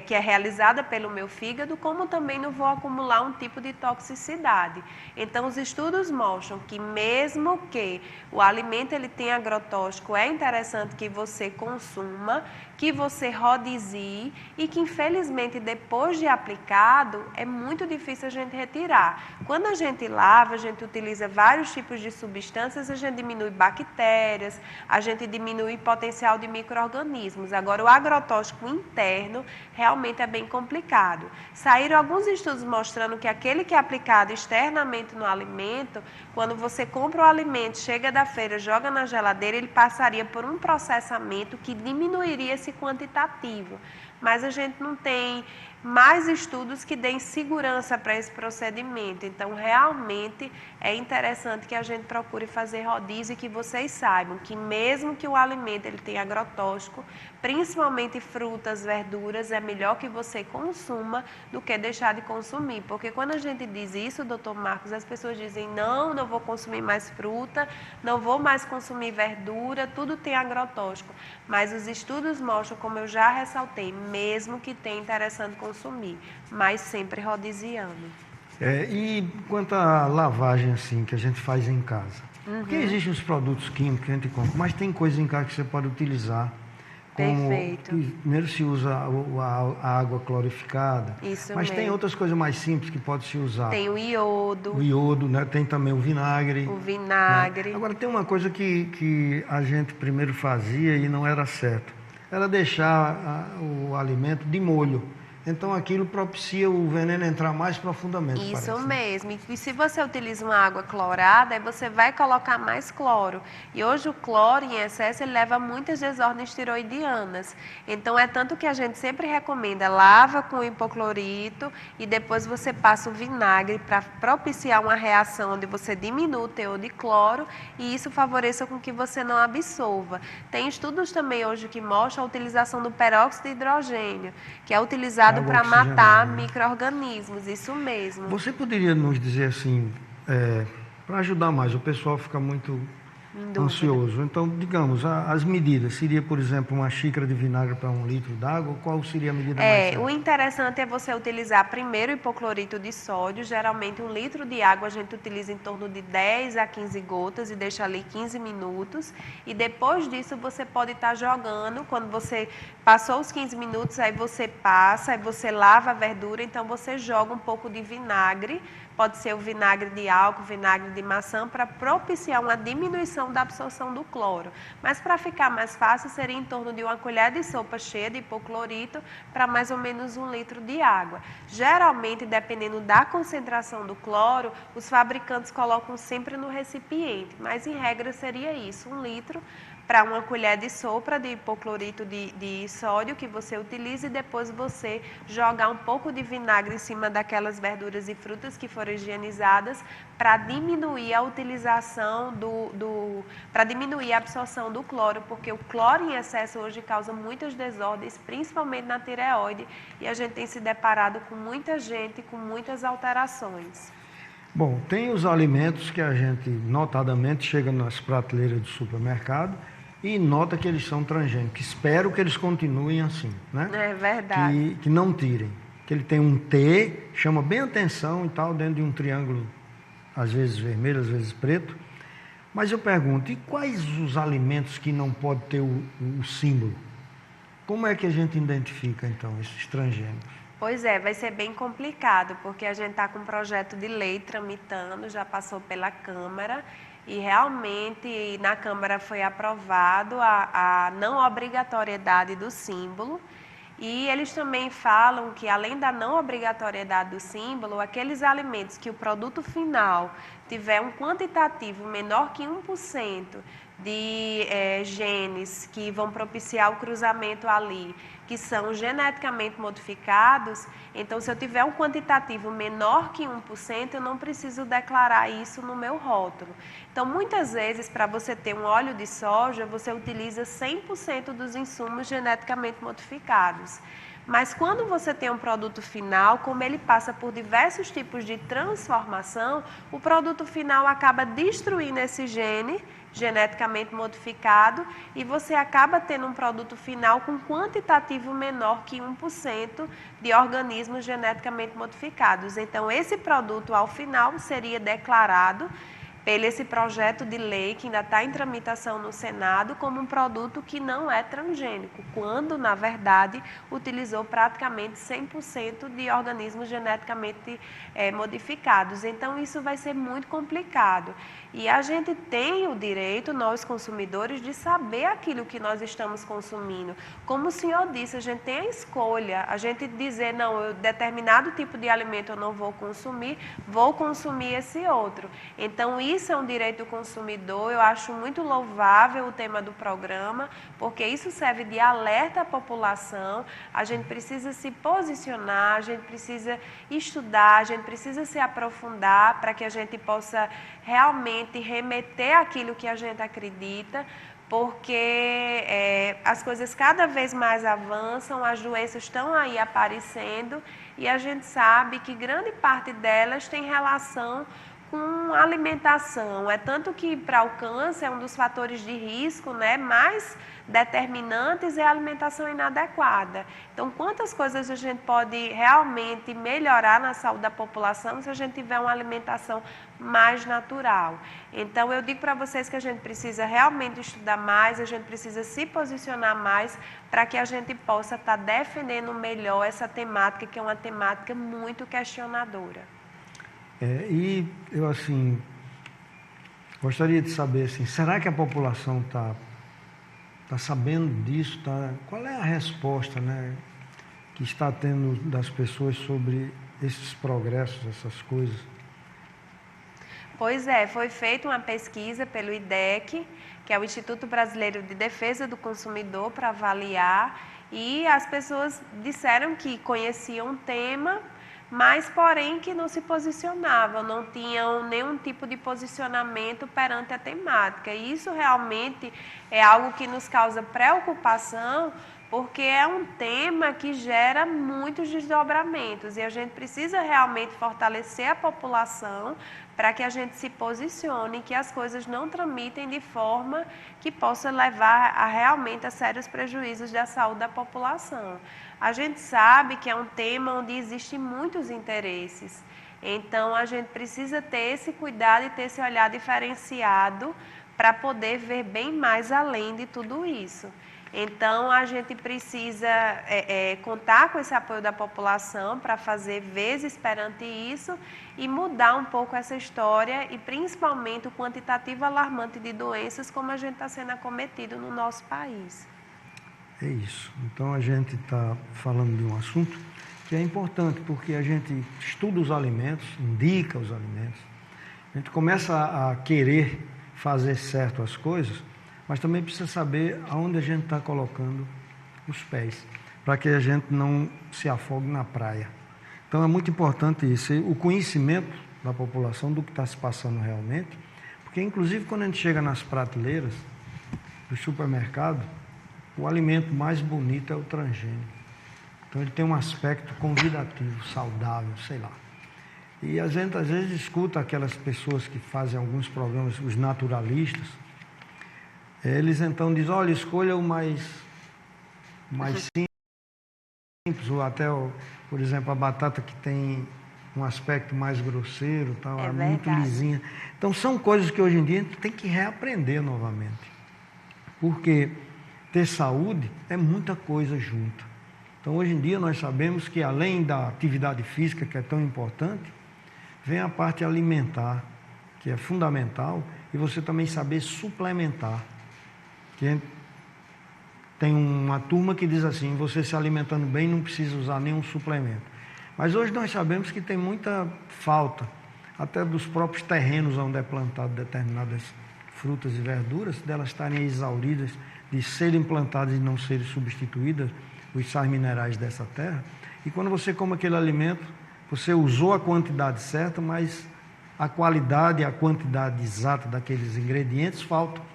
que é realizada pelo meu fígado, como também não vou acumular um tipo de toxicidade. Então, os estudos mostram que mesmo que o alimento ele tenha agrotóxico, é interessante que você consuma, que você rodizie e que, infelizmente, depois de aplicado, é muito difícil a gente retirar. Quando a gente lava, a gente utiliza vários tipos de substâncias, a gente diminui bactérias, a gente diminui o potencial de micro-organismos. Agora, o agrotóxico interno realmente é bem complicado. Saíram alguns estudos mostrando que aquele que é aplicado externamente no alimento, quando você compra o alimento, chega da feira, joga na geladeira, ele passaria por um processamento que diminuiria esse quantitativo. Mas a gente não tem mais estudos que deem segurança para esse procedimento. Então, realmente, é interessante que a gente procure fazer rodízio e que vocês saibam que mesmo que o alimento ele tenha agrotóxico, principalmente frutas, verduras, é melhor que você consuma do que deixar de consumir. Porque quando a gente diz isso, doutor Marcos, as pessoas dizem, não vou consumir mais fruta, não vou mais consumir verdura, tudo tem agrotóxico. Mas os estudos mostram, como eu já ressaltei, mesmo que tenha interessante consumir, mas sempre rodiziando. E quanto à lavagem assim, que a gente faz em casa? Porque existem os produtos químicos que a gente compra, mas tem coisas em casa que você pode utilizar. Como, Perfeito. Primeiro se usa a água clorificada, Isso mas mesmo. tem outras coisas mais simples que pode se usar. Tem o iodo. O iodo, né? Tem também o vinagre. O vinagre. Né? Agora, tem uma coisa que a gente primeiro fazia e não era certo. Era deixar o alimento de molho. Então, aquilo propicia o veneno entrar mais profundamente. Isso parece, mesmo. E se você utiliza uma água clorada, aí você vai colocar mais cloro. E hoje o cloro, em excesso, ele leva a muitas desordens tiroidianas. Então, é tanto que a gente sempre recomenda, lava com hipoclorito e depois você passa o vinagre para propiciar uma reação onde você diminui o teor de cloro e isso favoreça com que você não absorva. Tem estudos também hoje que mostram a utilização do peróxido de hidrogênio, que é utilizado para matar micro-organismos, isso mesmo. Você poderia nos dizer assim, para ajudar mais, o pessoal fica muito ansioso. Então, digamos, as medidas, seria, por exemplo, uma xícara de vinagre para 1 litro d'água, qual seria a medida mais certa? O interessante é você utilizar primeiro hipoclorito de sódio, geralmente 1 litro de água a gente utiliza em torno de 10 a 15 gotas e deixa ali 15 minutos, e depois disso você pode estar jogando, quando você passou os 15 minutos, aí você passa, aí você lava a verdura, então você joga um pouco de vinagre, pode ser o vinagre de álcool, vinagre de maçã, para propiciar uma diminuição da absorção do cloro. Mas para ficar mais fácil, seria em torno de 1 colher de sopa cheia de hipoclorito para mais ou menos 1 litro de água. Geralmente, dependendo da concentração do cloro, os fabricantes colocam sempre no recipiente, mas em regra seria isso, 1 litro para uma colher de sopa de hipoclorito de sódio que você utiliza e depois você jogar um pouco de vinagre em cima daquelas verduras e frutas que foram higienizadas para diminuir a utilização para diminuir a absorção do cloro, porque o cloro em excesso hoje causa muitas desordens, principalmente na tireoide, e a gente tem se deparado com muita gente com muitas alterações. Bom, tem os alimentos que a gente, notadamente, chega nas prateleiras do supermercado e nota que eles são transgênicos. Espero que eles continuem assim, né? É verdade. Que não tirem. Que ele tem um T, chama bem atenção e tal, dentro de um triângulo, às vezes vermelho, às vezes preto. Mas eu pergunto, e quais os alimentos que não pode ter o símbolo? Como é que a gente identifica, então, esses transgênicos? Pois é, vai ser bem complicado, porque a gente está com um projeto de lei tramitando, já passou pela Câmara, e realmente na Câmara foi aprovado a não obrigatoriedade do símbolo, e eles também falam que, além da não obrigatoriedade do símbolo, aqueles alimentos que o produto final tiver um quantitativo menor que 1% de genes que vão propiciar o cruzamento ali, que são geneticamente modificados, então se eu tiver um quantitativo menor que 1%, eu não preciso declarar isso no meu rótulo. Então, muitas vezes, para você ter um óleo de soja, você utiliza 100% dos insumos geneticamente modificados. Mas quando você tem um produto final, como ele passa por diversos tipos de transformação, o produto final acaba destruindo esse gene geneticamente modificado e você acaba tendo um produto final com quantitativo menor que 1% de organismos geneticamente modificados. Então, esse produto, ao final, seria declarado pelo esse projeto de lei que ainda está em tramitação no Senado como um produto que não é transgênico, quando, na verdade, utilizou praticamente 100% de organismos geneticamente modificados. Então, isso vai ser muito complicado. E a gente tem o direito, nós consumidores, de saber aquilo que nós estamos consumindo. Como o senhor disse, a gente tem a escolha, a gente dizer, não, determinado tipo de alimento eu não vou consumir esse outro. Então, isso é um direito do consumidor, eu acho muito louvável o tema do programa, porque isso serve de alerta à população, a gente precisa se posicionar, a gente precisa estudar, a gente precisa se aprofundar para que a gente possa realmente remeter aquilo que a gente acredita, porque as coisas cada vez mais avançam, as doenças estão aí aparecendo e a gente sabe que grande parte delas tem relação com alimentação. É tanto que para o câncer, um dos fatores de risco, né, mais determinantes é a alimentação inadequada. Então, quantas coisas a gente pode realmente melhorar na saúde da população se a gente tiver uma alimentação mais natural? Então, eu digo para vocês que a gente precisa realmente estudar mais, a gente precisa se posicionar mais para que a gente possa estar defendendo melhor essa temática, que é uma temática muito questionadora. E eu, assim, gostaria de saber, assim, será que a população está sabendo disso? Qual é a resposta, né, que está tendo das pessoas sobre esses progressos, essas coisas? Pois é, foi feita uma pesquisa pelo IDEC, que é o Instituto Brasileiro de Defesa do Consumidor, para avaliar, e as pessoas disseram que conheciam o tema, mas, porém, que não se posicionavam, não tinham nenhum tipo de posicionamento perante a temática. E isso realmente é algo que nos causa preocupação, porque é um tema que gera muitos desdobramentos e a gente precisa realmente fortalecer a população para que a gente se posicione e que as coisas não tramitem de forma que possa levar realmente a sérios prejuízos da saúde da população. A gente sabe que é um tema onde existem muitos interesses, então a gente precisa ter esse cuidado e ter esse olhar diferenciado para poder ver bem mais além de tudo isso. Então, a gente precisa contar com esse apoio da população para fazer vezes perante isso e mudar um pouco essa história e, principalmente, o quantitativo alarmante de doenças como a gente está sendo acometido no nosso país. É isso. Então, a gente está falando de um assunto que é importante, porque a gente estuda os alimentos, indica os alimentos, a gente começa a querer fazer certo as coisas, mas também precisa saber aonde a gente está colocando os pés, para que a gente não se afogue na praia. Então é muito importante isso, o conhecimento da população do que está se passando realmente, porque inclusive quando a gente chega nas prateleiras do supermercado, o alimento mais bonito é o transgênico. Então ele tem um aspecto convidativo, saudável, sei lá. E a gente às vezes escuta aquelas pessoas que fazem alguns programas, os naturalistas, eles então dizem, olha, escolha o mais simples, ou até, por exemplo, a batata que tem um aspecto mais grosseiro, tal, é muito lisinha. Então são coisas que hoje em dia a gente tem que reaprender novamente. Porque ter saúde é muita coisa junto. Então hoje em dia nós sabemos que além da atividade física, que é tão importante, vem a parte alimentar, que é fundamental, e você também saber suplementar. Que tem uma turma que diz assim, você se alimentando bem não precisa usar nenhum suplemento. Mas hoje nós sabemos que tem muita falta, até dos próprios terrenos onde é plantado determinadas frutas e verduras, delas estarem exauridas, de serem plantadas e não serem substituídas, os sais minerais dessa terra. E quando você come aquele alimento, você usou a quantidade certa, mas a qualidade e a quantidade exata daqueles ingredientes faltam.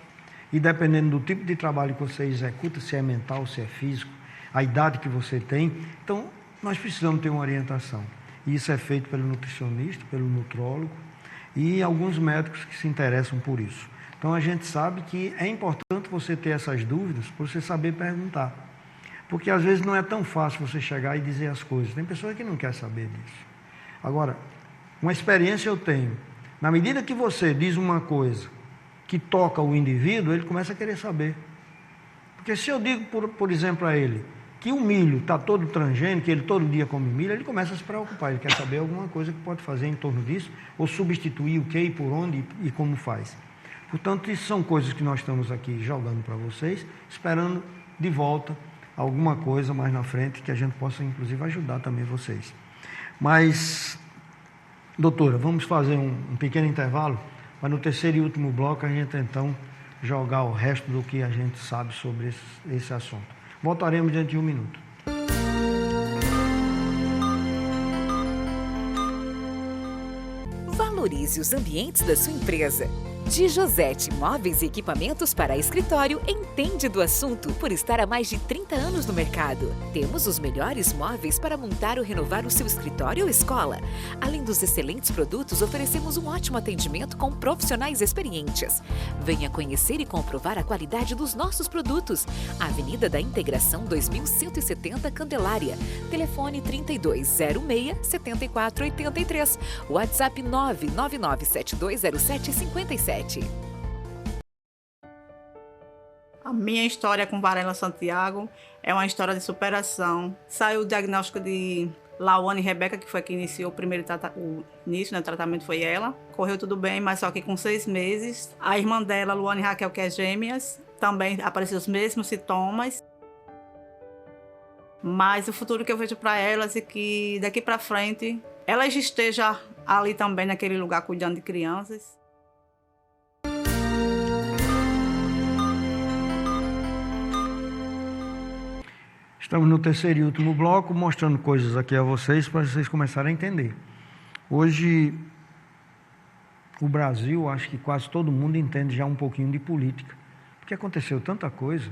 E dependendo do tipo de trabalho que você executa, se é mental, se é físico, a idade que você tem, então nós precisamos ter uma orientação. E isso é feito pelo nutricionista, pelo nutrólogo e alguns médicos que se interessam por isso. Então a gente sabe que é importante você ter essas dúvidas para você saber perguntar. Porque às vezes não é tão fácil você chegar e dizer as coisas. Tem pessoas que não querem saber disso. Agora, uma experiência eu tenho. Na medida que você diz uma coisa que toca o indivíduo, ele começa a querer saber. Porque se eu digo, por exemplo, a ele que o milho está todo transgênico, que ele todo dia come milho, ele começa a se preocupar. Ele quer saber alguma coisa que pode fazer em torno disso, ou substituir o que e por onde e como faz. Portanto, isso são coisas que nós estamos aqui jogando para vocês, esperando de volta alguma coisa mais na frente que a gente possa, inclusive, ajudar também vocês. Mas, doutora, vamos fazer um pequeno intervalo, para no terceiro e último bloco a gente, então, jogar o resto do que a gente sabe sobre esse assunto. Voltaremos dentro de um minuto. Valorize os ambientes da sua empresa. De Josete Móveis e Equipamentos para Escritório entende do assunto por estar há mais de 30 anos no mercado. Temos os melhores móveis para montar ou renovar o seu escritório ou escola. Além dos excelentes produtos, oferecemos um ótimo atendimento com profissionais experientes. Venha conhecer e comprovar a qualidade dos nossos produtos. Avenida da Integração 2170 Candelária. Telefone 3206-7483. WhatsApp 999720757. A minha história com Varela Santiago é uma história de superação. Saiu o diagnóstico de Lawane Rebeca, que foi quem iniciou o início, né? O tratamento foi ela. Correu tudo bem, mas só que com 6 meses, a irmã dela, Luane Raquel, que é gêmeas, também apareceram os mesmos sintomas. Mas o futuro que eu vejo para elas é que daqui para frente elas estejam ali também naquele lugar cuidando de crianças. Estamos no terceiro e último bloco, mostrando coisas aqui a vocês, para vocês começarem a entender. Hoje, o Brasil, acho que quase todo mundo entende já um pouquinho de política, porque aconteceu tanta coisa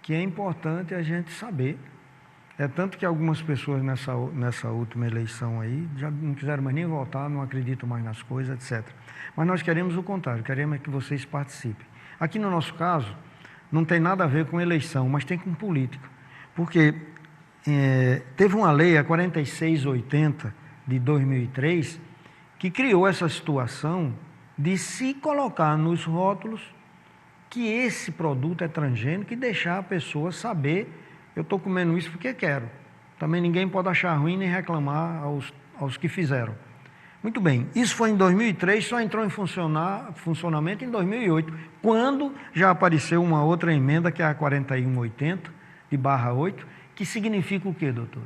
que é importante a gente saber. É tanto que algumas pessoas nessa última eleição aí já não quiseram mais nem votar, não acreditam mais nas coisas, etc. Mas nós queremos o contrário, queremos que vocês participem. Aqui no nosso caso, não tem nada a ver com eleição, mas tem com política. Porque teve uma lei, a 4680 de 2003, que criou essa situação de se colocar nos rótulos que esse produto é transgênico e deixar a pessoa saber, eu estou comendo isso porque quero. Também ninguém pode achar ruim nem reclamar aos que fizeram. Muito bem, isso foi em 2003, só entrou em funcionamento em 2008, quando já apareceu uma outra emenda, que é a 4180, de /8, que significa o quê, doutora?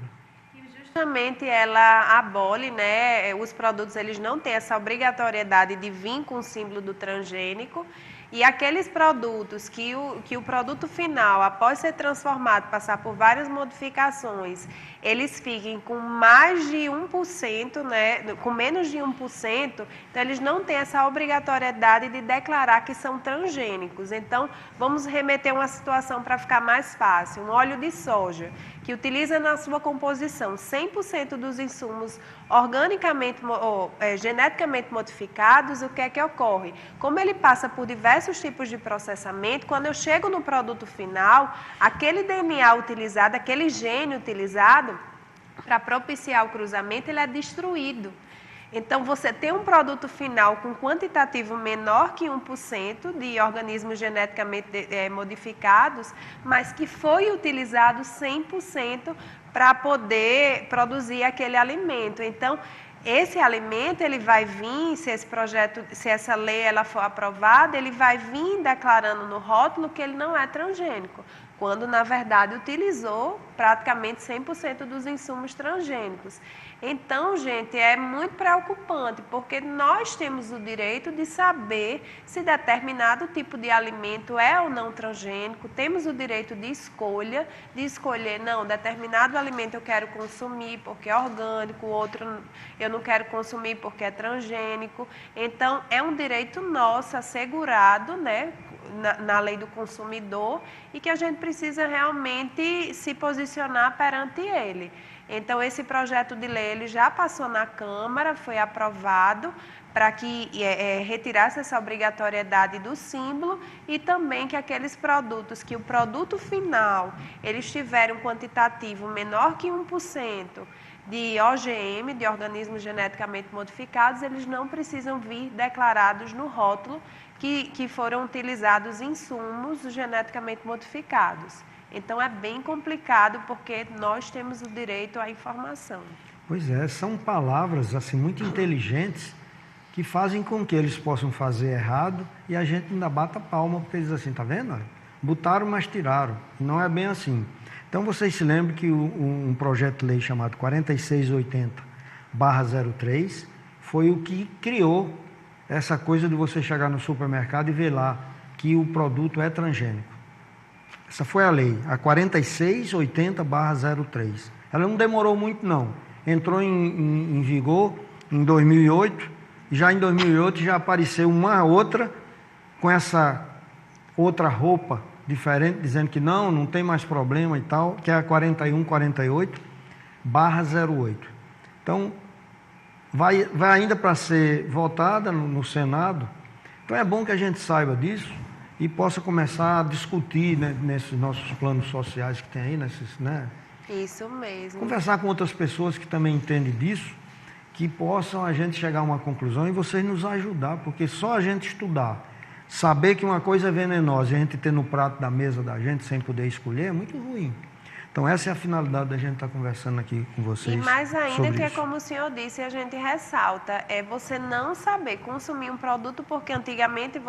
Justamente ela abole, né, os produtos eles não têm essa obrigatoriedade de vir com o símbolo do transgênico e aqueles produtos que o produto final, após ser transformado, passar por várias modificações, eles fiquem com mais de 1%, né, com menos de 1%, então eles não têm essa obrigatoriedade de declarar que são transgênicos. Então, vamos remeter uma situação para ficar mais fácil. Um óleo de soja, que utiliza na sua composição 100% dos insumos organicamente ou geneticamente modificados, o que é que ocorre? Como ele passa por diversos tipos de processamento, quando eu chego no produto final, aquele DNA utilizado, aquele gene utilizado para propiciar o cruzamento, ele é destruído. Então, você tem um produto final com quantitativo menor que 1% de organismos geneticamente modificados, mas que foi utilizado 100% para poder produzir aquele alimento. Então, esse alimento, ele vai vir, se essa lei ela for aprovada, ele vai vir declarando no rótulo que ele não é transgênico, quando, na verdade, utilizou praticamente 100% dos insumos transgênicos. Então, gente, é muito preocupante, porque nós temos o direito de saber se determinado tipo de alimento é ou não transgênico, temos o direito de escolher, não, determinado alimento eu quero consumir porque é orgânico, outro eu não quero consumir porque é transgênico. Então, é um direito nosso assegurado, né, na lei do consumidor, e que a gente precisa realmente se posicionar perante ele. Então, esse projeto de lei ele já passou na Câmara, foi aprovado para que retirasse essa obrigatoriedade do símbolo, e também que aqueles produtos que o produto final eles tiverem um quantitativo menor que 1% de OGM, de organismos geneticamente modificados, eles não precisam vir declarados no rótulo que foram utilizados insumos geneticamente modificados. Então, é bem complicado, porque nós temos o direito à informação. Pois é, são palavras assim muito inteligentes que fazem com que eles possam fazer errado e a gente ainda bata a palma, porque eles assim, tá vendo? Botaram, mas tiraram. Não é bem assim. Então, vocês se lembram que um projeto de lei chamado 4680/03 foi o que criou essa coisa de você chegar no supermercado e ver lá que o produto é transgênico. Essa foi a lei, a 4680/03. Ela não demorou muito, não. Entrou em vigor em 2008, e já em 2008 já apareceu uma outra com essa outra roupa diferente, dizendo que não tem mais problema e tal, que é a 4148/08. Então, vai ainda para ser votada no Senado. Então, é bom que a gente saiba disso e possa começar a discutir, né, nesses nossos planos sociais que tem aí, Isso mesmo. Conversar com outras pessoas que também entendem disso, que possam a gente chegar a uma conclusão e vocês nos ajudar, porque só a gente estudar, saber que uma coisa é venenosa e a gente ter no prato da mesa da gente sem poder escolher é muito ruim. Então, essa é a finalidade da gente estar conversando aqui com vocês. E mais ainda que isso. Como o senhor disse, a gente ressalta, é você não saber consumir um produto, porque antigamente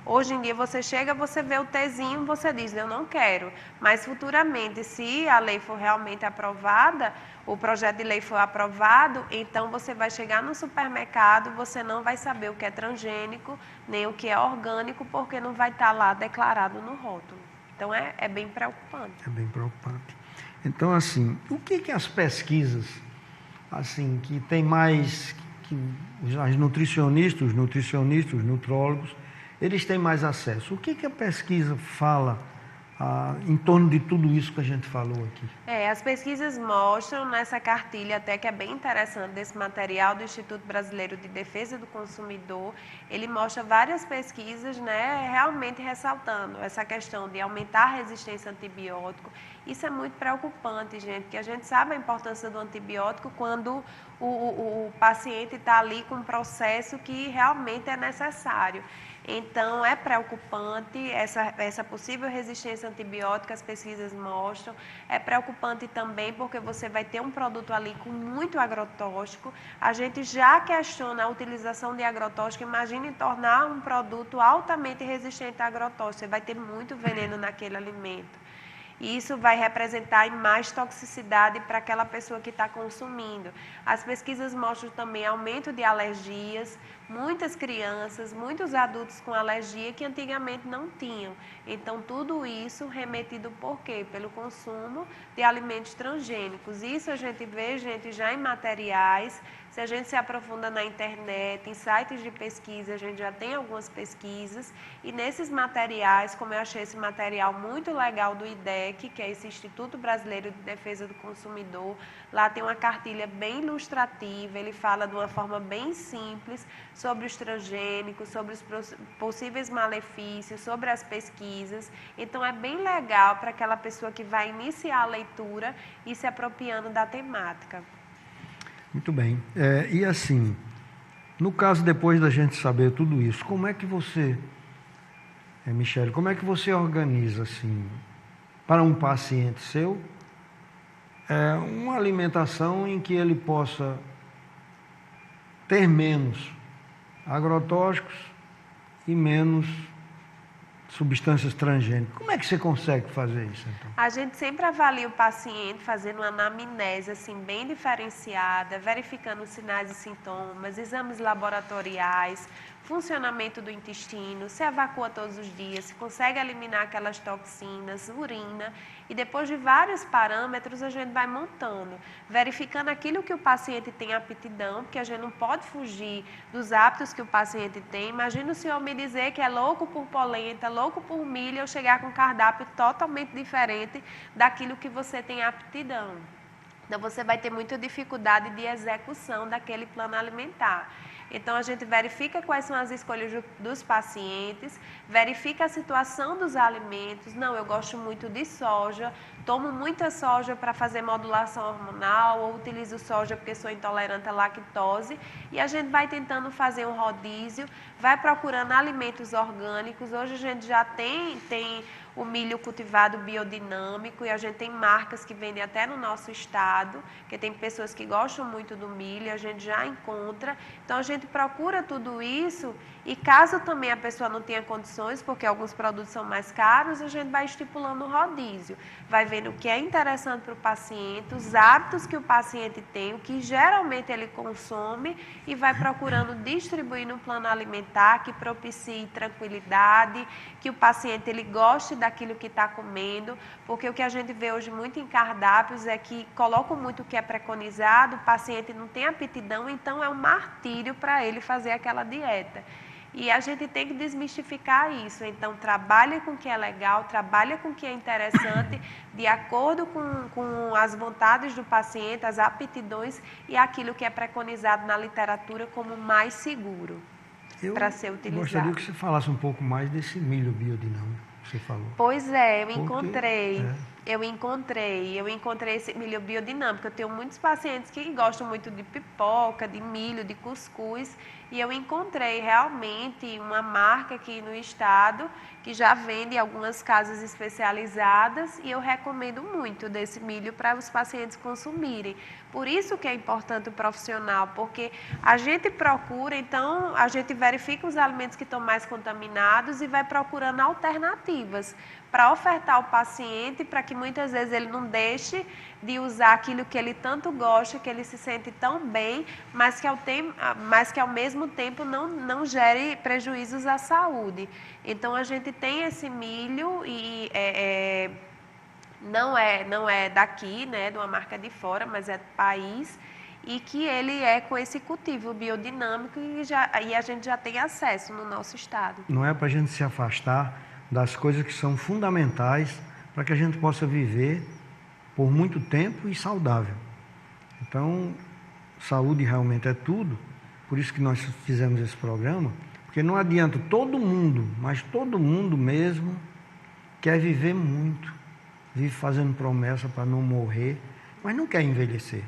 hoje em dia você chega, você vê o Tzinho, você diz, eu não quero. Mas futuramente, se a lei for realmente aprovada, o projeto de lei for aprovado, então você vai chegar no supermercado, você não vai saber o que é transgênico, nem o que é orgânico, porque não vai estar lá declarado no rótulo. Então, é bem preocupante. É bem preocupante. Então, assim, o que as pesquisas, assim, que tem mais, que os nutricionistas, os nutrólogos, eles têm mais acesso? O que a pesquisa fala em torno de tudo isso que a gente falou aqui? As pesquisas mostram nessa cartilha, até que é bem interessante, desse material do Instituto Brasileiro de Defesa do Consumidor, ele mostra várias pesquisas, né, realmente ressaltando essa questão de aumentar a resistência a antibiótico. Isso é muito preocupante, gente, porque a gente sabe a importância do antibiótico quando o paciente está ali com um processo que realmente é necessário. Então, é preocupante essa possível resistência antibiótica, as pesquisas mostram. É preocupante também porque você vai ter um produto ali com muito agrotóxico. A gente já questiona a utilização de agrotóxico. Imagine tornar um produto altamente resistente a agrotóxico. Você vai ter muito veneno naquele alimento. e isso vai representar mais toxicidade para aquela pessoa que está consumindo. As pesquisas mostram também aumento de alergias, muitas crianças, muitos adultos com alergia que antigamente não tinham. Então, tudo isso remetido por quê? Pelo consumo de alimentos transgênicos. Isso a gente vê, gente, já em materiais. Se a gente se aprofunda na internet, em sites de pesquisa, a gente já tem algumas pesquisas. E nesses materiais, como eu achei esse material muito legal do IDEC, que é esse Instituto Brasileiro de Defesa do Consumidor, lá tem uma cartilha bem ilustrativa, ele fala de uma forma bem simples sobre os transgênicos, sobre os possíveis malefícios, sobre as pesquisas. Então, é bem legal para aquela pessoa que vai iniciar a leitura e se apropriando da temática. Muito bem. E assim, no caso, depois da gente saber tudo isso, como é que você, Michele, como é que você organiza, assim, para um paciente seu, uma alimentação em que ele possa ter menos agrotóxicos e menos substâncias transgênicas? Como é que você consegue fazer isso, então? A gente sempre avalia o paciente fazendo uma anamnese assim, bem diferenciada, verificando os sinais e sintomas, exames laboratoriais, funcionamento do intestino, se evacua todos os dias, se consegue eliminar aquelas toxinas, urina, e depois de vários parâmetros a gente vai montando, verificando aquilo que o paciente tem aptidão, porque a gente não pode fugir dos hábitos que o paciente tem. Imagina o senhor me dizer que é louco por polenta, louco por milho, eu chegar com um cardápio totalmente diferente daquilo que você tem aptidão. Então você vai ter muita dificuldade de execução daquele plano alimentar. Então, a gente verifica quais são as escolhas dos pacientes, verifica a situação dos alimentos. Não, eu gosto muito de soja, tomo muita soja para fazer modulação hormonal, ou utilizo soja porque sou intolerante à lactose. E a gente vai tentando fazer um rodízio, vai procurando alimentos orgânicos. Hoje a gente já tem o milho cultivado biodinâmico, e a gente tem marcas que vendem até no nosso estado, que tem pessoas que gostam muito do milho, a gente já encontra. Então, a gente procura tudo isso, e caso também a pessoa não tenha condições, porque alguns produtos são mais caros, a gente vai estipulando o rodízio, vai vendo o que é interessante para o paciente, os hábitos que o paciente tem, o que geralmente ele consome, e vai procurando distribuir no plano alimentar que propicie tranquilidade, que o paciente ele goste daquilo que está comendo, porque o que a gente vê hoje muito em cardápios é que colocam muito o que é preconizado, o paciente não tem aptidão, então é um martírio para ele fazer aquela dieta. E a gente tem que desmistificar isso. Então, trabalha com o que é legal, trabalha com o que é interessante, de acordo com as vontades do paciente, as aptidões e aquilo que é preconizado na literatura como mais seguro para ser utilizado. Eu gostaria que você falasse um pouco mais desse milho biodinâmico que você falou. Pois é, eu encontrei esse milho biodinâmico. Eu tenho muitos pacientes que gostam muito de pipoca, de milho, de cuscuz, e eu encontrei realmente uma marca aqui no estado que já vende algumas casas especializadas, e eu recomendo muito desse milho para os pacientes consumirem. Por isso que é importante o profissional, porque a gente procura, então, a gente verifica os alimentos que estão mais contaminados e vai procurando alternativas para ofertar ao paciente, para que muitas vezes ele não deixe de usar aquilo que ele tanto gosta, que ele se sente tão bem, mas que ao mesmo tempo não gere prejuízos à saúde. Então, a gente tem esse milho e não é daqui, né, de uma marca de fora, mas é do país, e que ele é com esse cultivo biodinâmico e a gente já tem acesso no nosso estado. Não é para a gente se afastar das coisas que são fundamentais para que a gente possa viver por muito tempo e saudável. Então, saúde realmente é tudo, por isso que nós fizemos esse programa, porque não adianta todo mundo, mas todo mundo mesmo, quer viver muito, vive fazendo promessa para não morrer, mas não quer envelhecer.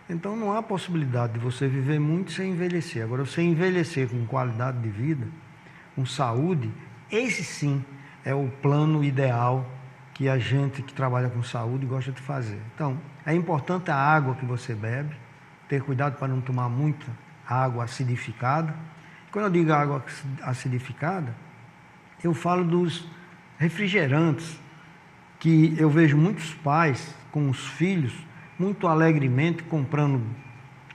Então, não há possibilidade de você viver muito sem envelhecer. Agora, você envelhecer com qualidade de vida, com saúde, esse sim é o plano ideal que a gente que trabalha com saúde gosta de fazer. Então, é importante a água que você bebe, ter cuidado para não tomar muita água acidificada. Quando eu digo água acidificada, eu falo dos refrigerantes que eu vejo muitos pais com os filhos muito alegremente comprando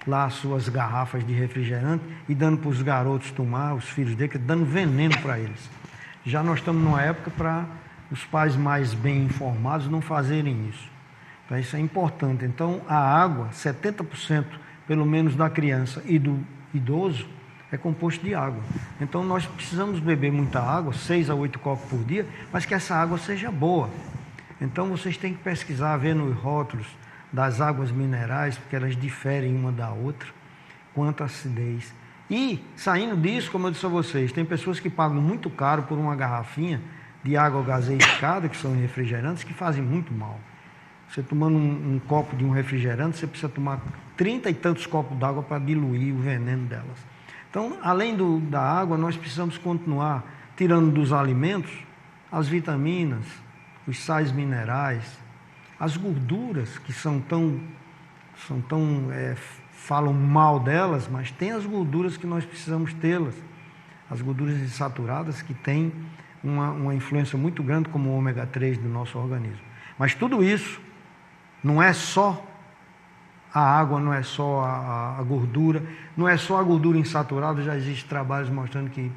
lá suas garrafas de refrigerante e dando para os garotos tomar, os filhos dele, dando veneno para eles. Já nós estamos numa época para os pais mais bem informados não fazerem isso. Então, isso é importante. Então, a água, 70% pelo menos da criança e do idoso, é composto de água. Então, nós precisamos beber muita água, 6 a 8 copos por dia, mas que essa água seja boa. Então, vocês têm que pesquisar, ver nos rótulos das águas minerais, porque elas diferem uma da outra, quanto à acidez. E, saindo disso, como eu disse a vocês, tem pessoas que pagam muito caro por uma garrafinha de água gaseificada, que são refrigerantes, que fazem muito mal. Você tomando um copo de um refrigerante, você precisa tomar 30 e tantos copos d'água para diluir o veneno delas. Então, além da água, nós precisamos continuar tirando dos alimentos as vitaminas, os sais minerais, as gorduras que falam mal delas, mas tem as gorduras que nós precisamos tê-las. As gorduras insaturadas que têm uma influência muito grande como o ômega 3 do nosso organismo. Mas tudo isso não é só a água, não é só a gordura, não é só a gordura insaturada, já existem trabalhos mostrando que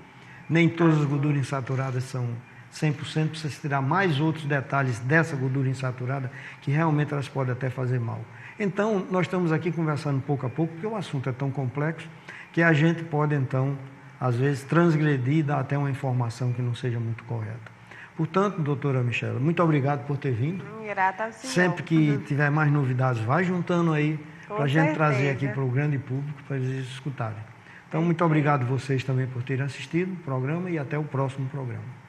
nem todas as gorduras insaturadas são 100%, precisa tirar mais outros detalhes dessa gordura insaturada, que realmente elas podem até fazer mal. Então, nós estamos aqui conversando pouco a pouco, porque o assunto é tão complexo, que a gente pode, então, às vezes, transgredir e dar até uma informação que não seja muito correta. Portanto, doutora Michela, muito obrigado por ter vindo. Grata ao senhor. Sempre que tiver mais novidades, vai juntando aí, para a gente trazer aqui para o grande público, para eles escutarem. Então, muito obrigado a vocês também por terem assistido o programa e até o próximo programa.